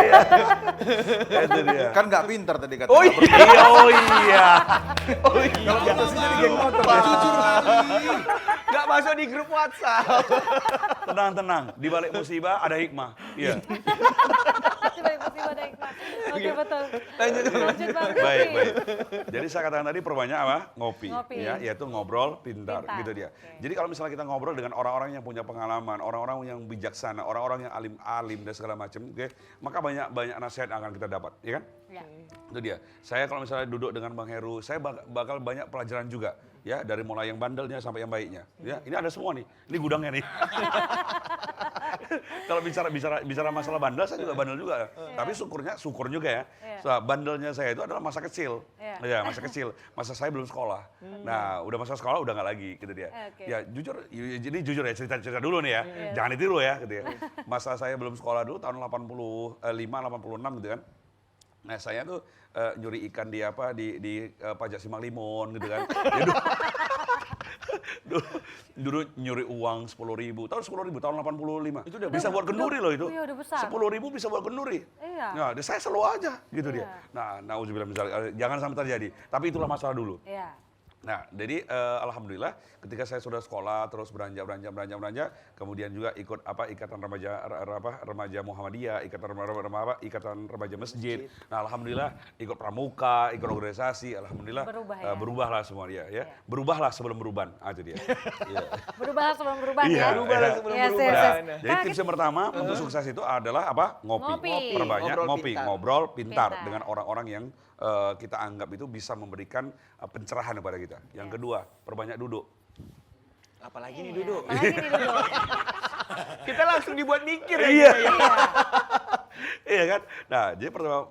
Itu dia. Kan nggak pintar tadi kata. Oh iya. Oh iya. Oh iya. Jadi geng motor. Nggak masuk di grup WhatsApp. Tenang. Di balik musibah ada hikmah. Iya. Oke, betul. Lanjut, Bang. Baik. Jadi saya katakan tadi perbanyak apa? Ngopi. Ngopi. Ya, yaitu ngobrol pintar, Pintar. gitu dia. Oke. Jadi kalau misalnya kita ngobrol dengan orang-orang yang punya pengalaman, orang-orang yang bijaksana, orang-orang yang alim-alim dan segala macam, oke, maka banyak nasihat yang akan kita dapat, ya kan? Ya. Itu dia. Saya kalau misalnya duduk dengan Bang Heru, saya bakal banyak pelajaran juga, ya, dari mulai yang bandelnya sampai yang baiknya. Ya, ini ada semua nih. Ini gudangnya nih. Kalau bicara masalah bandel, saya juga bandel juga. Tapi syukur juga ya. So, bandelnya saya itu adalah masa kecil. Ya, masa kecil. Masa saya belum sekolah. Nah, udah masa sekolah udah nggak lagi gitu dia. Oke. Ya, jujur ya, cerita dulu nih ya. Jangan ditiru ya gitu ya. Masa saya belum sekolah dulu tahun 85, 86 gitu kan. Nah, saya tuh nyuri ikan di Pajak Simang Limun gitu kan. Dulu nyuri uang 10.000, tahun 85. Itu udah bisa buat kenduri loh itu. Iya, udah besar. 10.000 bisa buat kenduri. Iya. Nah, saya selalu aja gitu dia. Iya. Nah, nauzubillah misalnya, jangan sampai terjadi. Tapi itulah masalah dulu. Iya. Nah, jadi alhamdulillah ketika saya sudah sekolah terus belanja, kemudian juga ikut ikatan remaja Muhammadiyah, ikatan remaja masjid. Nah, alhamdulillah ikut pramuka, ikut organisasi, alhamdulillah berubahlah semua dia ya. Berubahlah sebelum berubah, itu dia. Iya. Berubah sebelum berubah Iya, ya. Berubahlah sebelum Yes, berubah. yes, yes. Nah, Jadi tips yang pertama untuk sukses itu adalah apa? Ngopi. Perbanyak Ngobrol ngopi, pintar. ngobrol pintar Pintar. dengan orang-orang yang kita anggap itu bisa memberikan pencerahan kepada kita. Yang kedua, perbanyak duduk. apalagi nih duduk. Apalagi nih duduk. Kita langsung dibuat mikir ya. Iya. Gina, ya. Iya kan? Nah, jadi pertama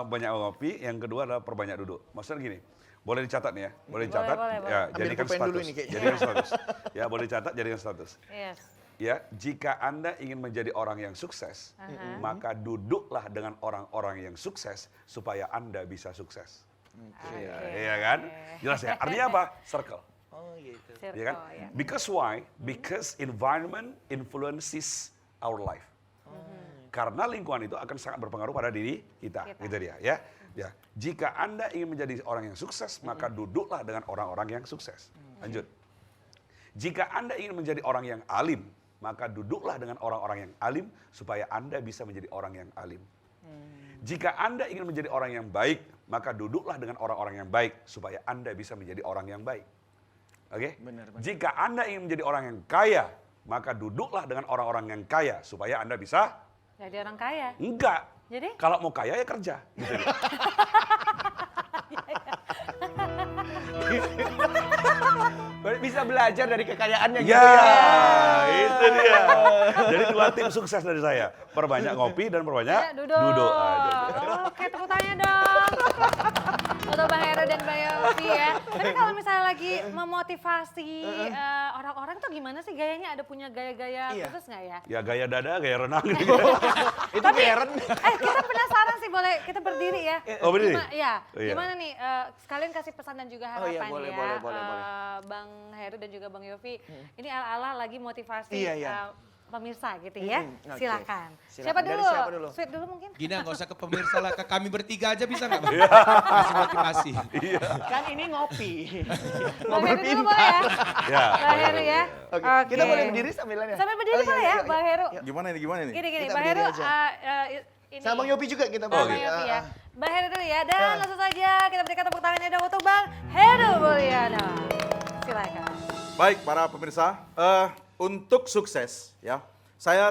banyak ngopi, yang kedua adalah perbanyak duduk. Maksudnya gini, boleh dicatat nih ya, boleh dicatat. boleh. Ya, Ambil jadikan pulpen dulu status. ini kayaknya. Jadikan status. Ya, boleh dicatat, jadikan status. Yes. Ya, jika Anda ingin menjadi orang yang sukses, maka duduklah dengan orang-orang yang sukses supaya Anda bisa sukses. Iya kan? Jelas ya? Artinya apa? Circle. Oh gitu. Circle, Ya kan? ya. Because why? Because environment influences our life. Karena lingkungan itu akan sangat berpengaruh pada diri kita. Gitu dia, ya. Ya. Jika Anda ingin menjadi orang yang sukses, maka duduklah dengan orang-orang yang sukses. Lanjut. Jika Anda ingin menjadi orang yang alim, maka duduklah dengan orang-orang yang alim supaya Anda bisa menjadi orang yang alim. Jika Anda ingin menjadi orang yang baik, maka duduklah dengan orang-orang yang baik supaya Anda bisa menjadi orang yang baik. Oke? Benar. Jika Anda ingin menjadi orang yang kaya, maka duduklah dengan orang-orang yang kaya supaya Anda bisa Jadi orang kaya. enggak. Jadi? Kalau mau kaya ya kerja, gitu dia. Bisa belajar dari kekayaannya gitu Ya, ya. itu dia. Jadi dua tim sukses dari saya. Perbanyak ngopi dan perbanyak Ya, duduk. duduk. Aja. Oke, tepuk tangannya dong. Untuk Bang Heru dan Mbak Yofi ya. Tapi kalau misalnya lagi memotivasi orang-orang tuh gimana sih gayanya? Ada punya gaya-gaya Iya. khusus nggak ya? Ya gaya dada, gaya renang gitu. Itu Karen. Kita penasaran sih, boleh kita berdiri ya? Oh, berdiri? Ya, Oh, iya. gimana nih, sekalian kasih pesan dan juga Oh, iya, harapan boleh, ya. boleh. Bang Heru dan juga Bang Yofi, ini ala-ala lagi motivasi Iya, iya. pemirsa gitu ya. Oke. Silakan. Silakan. Siapa Dari dulu? siapa dulu? Sweet dulu mungkin? Gina, nggak usah ke pemirsa lah, ke kami bertiga aja bisa nggak Bang? Kasih motivasi. Kan ini ngopi. Bang Heru dulu boleh ya? Ya. Bang Heru ya? Oke. Kita boleh berdiri sambilan ya? Sambil berdiri boleh ya, Bang Heru? Gimana ini? Gini, Kita Bang berdiri Heru, aja. ini. Sama Bang Yopi juga kita Bang bagi. Yopi ya. Bang Heru dulu ya, dan langsung saja kita berikan tepuk tangannya dong untuk Bang Heru Mulyana. Silakan. Baik para pemirsa, untuk sukses ya, saya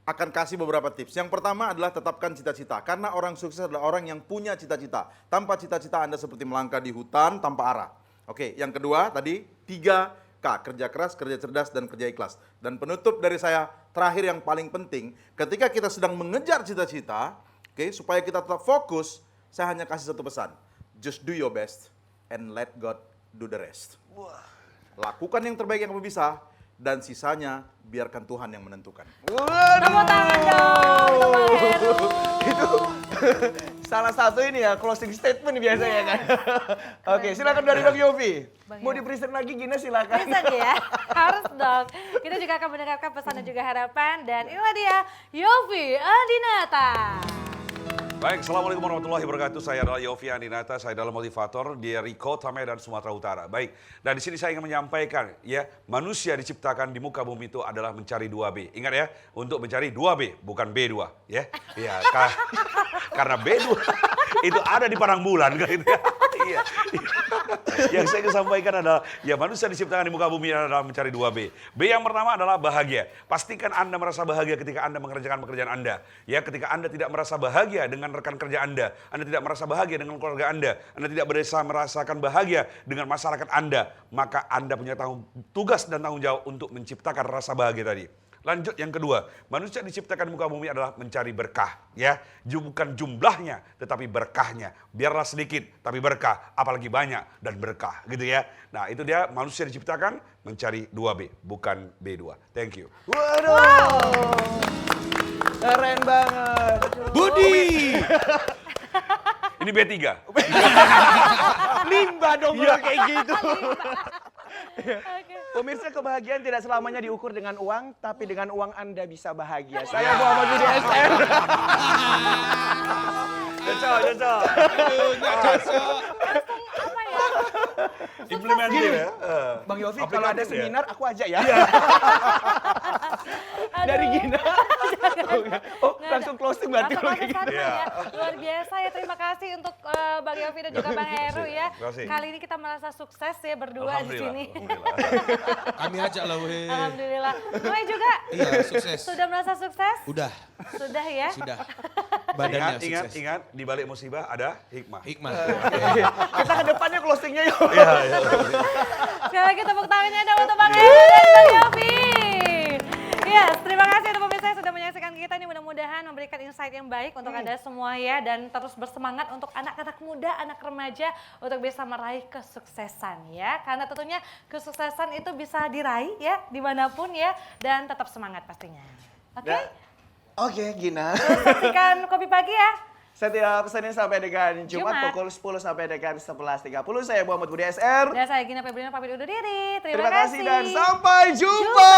akan kasih beberapa tips. Yang pertama adalah tetapkan cita-cita. Karena orang sukses adalah orang yang punya cita-cita. Tanpa cita-cita Anda seperti melangkah di hutan tanpa arah. Oke, yang kedua tadi 3K, kerja keras, kerja cerdas, dan kerja ikhlas. Dan penutup dari saya, terakhir yang paling penting, ketika kita sedang mengejar cita-cita, oke, supaya kita tetap fokus, saya hanya kasih satu pesan. Just do your best and let God do the rest. Lakukan yang terbaik yang kamu bisa, dan sisanya biarkan Tuhan yang menentukan. Tepuk tangan dong untuk Bang Heru. Itu salah satu ini ya, closing statement biasanya kan. Oke, silakan dari Bang Yopi. Bang Mau Yopi. di-present lagi Gina silakan. Bisa ya, harus dong. Kita juga akan mendengarkan pesan dan juga harapan. Dan inilah dia, Yofi Andinata. Baik, Assalamualaikum warahmatullahi wabarakatuh. Saya adalah Yofi Andinata, saya adalah motivator di Kota Medan, Sumatera Utara. Baik, dan di sini saya ingin menyampaikan, ya, manusia diciptakan di muka bumi itu adalah mencari 2B. Ingat ya, untuk mencari 2B, bukan B2, ya. Iya, karena B2 itu ada di padang bulan, gitu ya. Iya. Yang saya ingin sampaikan adalah, ya, manusia diciptakan di muka bumi adalah mencari 2B. B yang pertama adalah bahagia. Pastikan Anda merasa bahagia ketika Anda mengerjakan pekerjaan Anda. Ya, ketika Anda tidak merasa bahagia dengan rekan kerja Anda tidak merasa bahagia dengan keluarga Anda tidak bisa merasakan bahagia dengan masyarakat Anda, maka Anda punya tugas dan tanggung jawab untuk menciptakan rasa bahagia tadi. Lanjut yang kedua, manusia diciptakan di muka bumi adalah mencari berkah, ya. Bukan jumlahnya, tetapi berkahnya. Biarlah sedikit, tapi berkah, apalagi banyak dan berkah, gitu ya. Nah, itu dia manusia diciptakan mencari 2B, bukan B2. Thank you. Waduh. Keren banget. Budi! Ini B3. Limbah dong kalau kayak gitu. Oke. Pemirsa, kebahagiaan tidak selamanya diukur dengan uang, tapi dengan uang Anda bisa bahagia. Saya Muhammad Budi SR. Cocok. Apa ya? Implementif ya. Bang Yofi, kalau ada Aplikatif ya? seminar aku ajak ya. Dari Gina. Oh, langsung closing berarti Langsung kalau masuk kayak gitu. sana Iya. ya. Luar biasa ya, terima kasih untuk Bang Yofi dan juga Bang Heru ya. Terima kasih. Kali ini kita merasa sukses ya berdua di sini. Alhamdulillah. Kami ajak lah weh. Alhamdulillah. Mulai juga. Iya, sukses. Sudah merasa sukses? Udah, Sudah ya? sudah. Badannya Ingat, sukses. ingat, di balik musibah ada hikmah. Hikmah. Kita ke depannya closingnya yuk. Iya. Sekali lagi tepuk tangannya dong untuk Bang Heru dan Bang Yofi. Yes, terima kasih untuk pemirsa yang sudah menyaksikan kita ini, mudah-mudahan memberikan insight yang baik untuk Anda semua ya, dan terus bersemangat untuk anak-anak muda, anak remaja untuk bisa meraih kesuksesan ya, karena tentunya kesuksesan itu bisa diraih ya dimanapun ya, dan tetap semangat pastinya. Oke, Oke, Gina. saksikan Kopi Pagi ya. Setiap Senin sampai dengan Jumat Jumat. pukul 10 sampai dengan 11.30. Saya Muhammad Budi SR. Dan saya Gina Febriana pamit undur diri. Terima kasih dan sampai jumpa.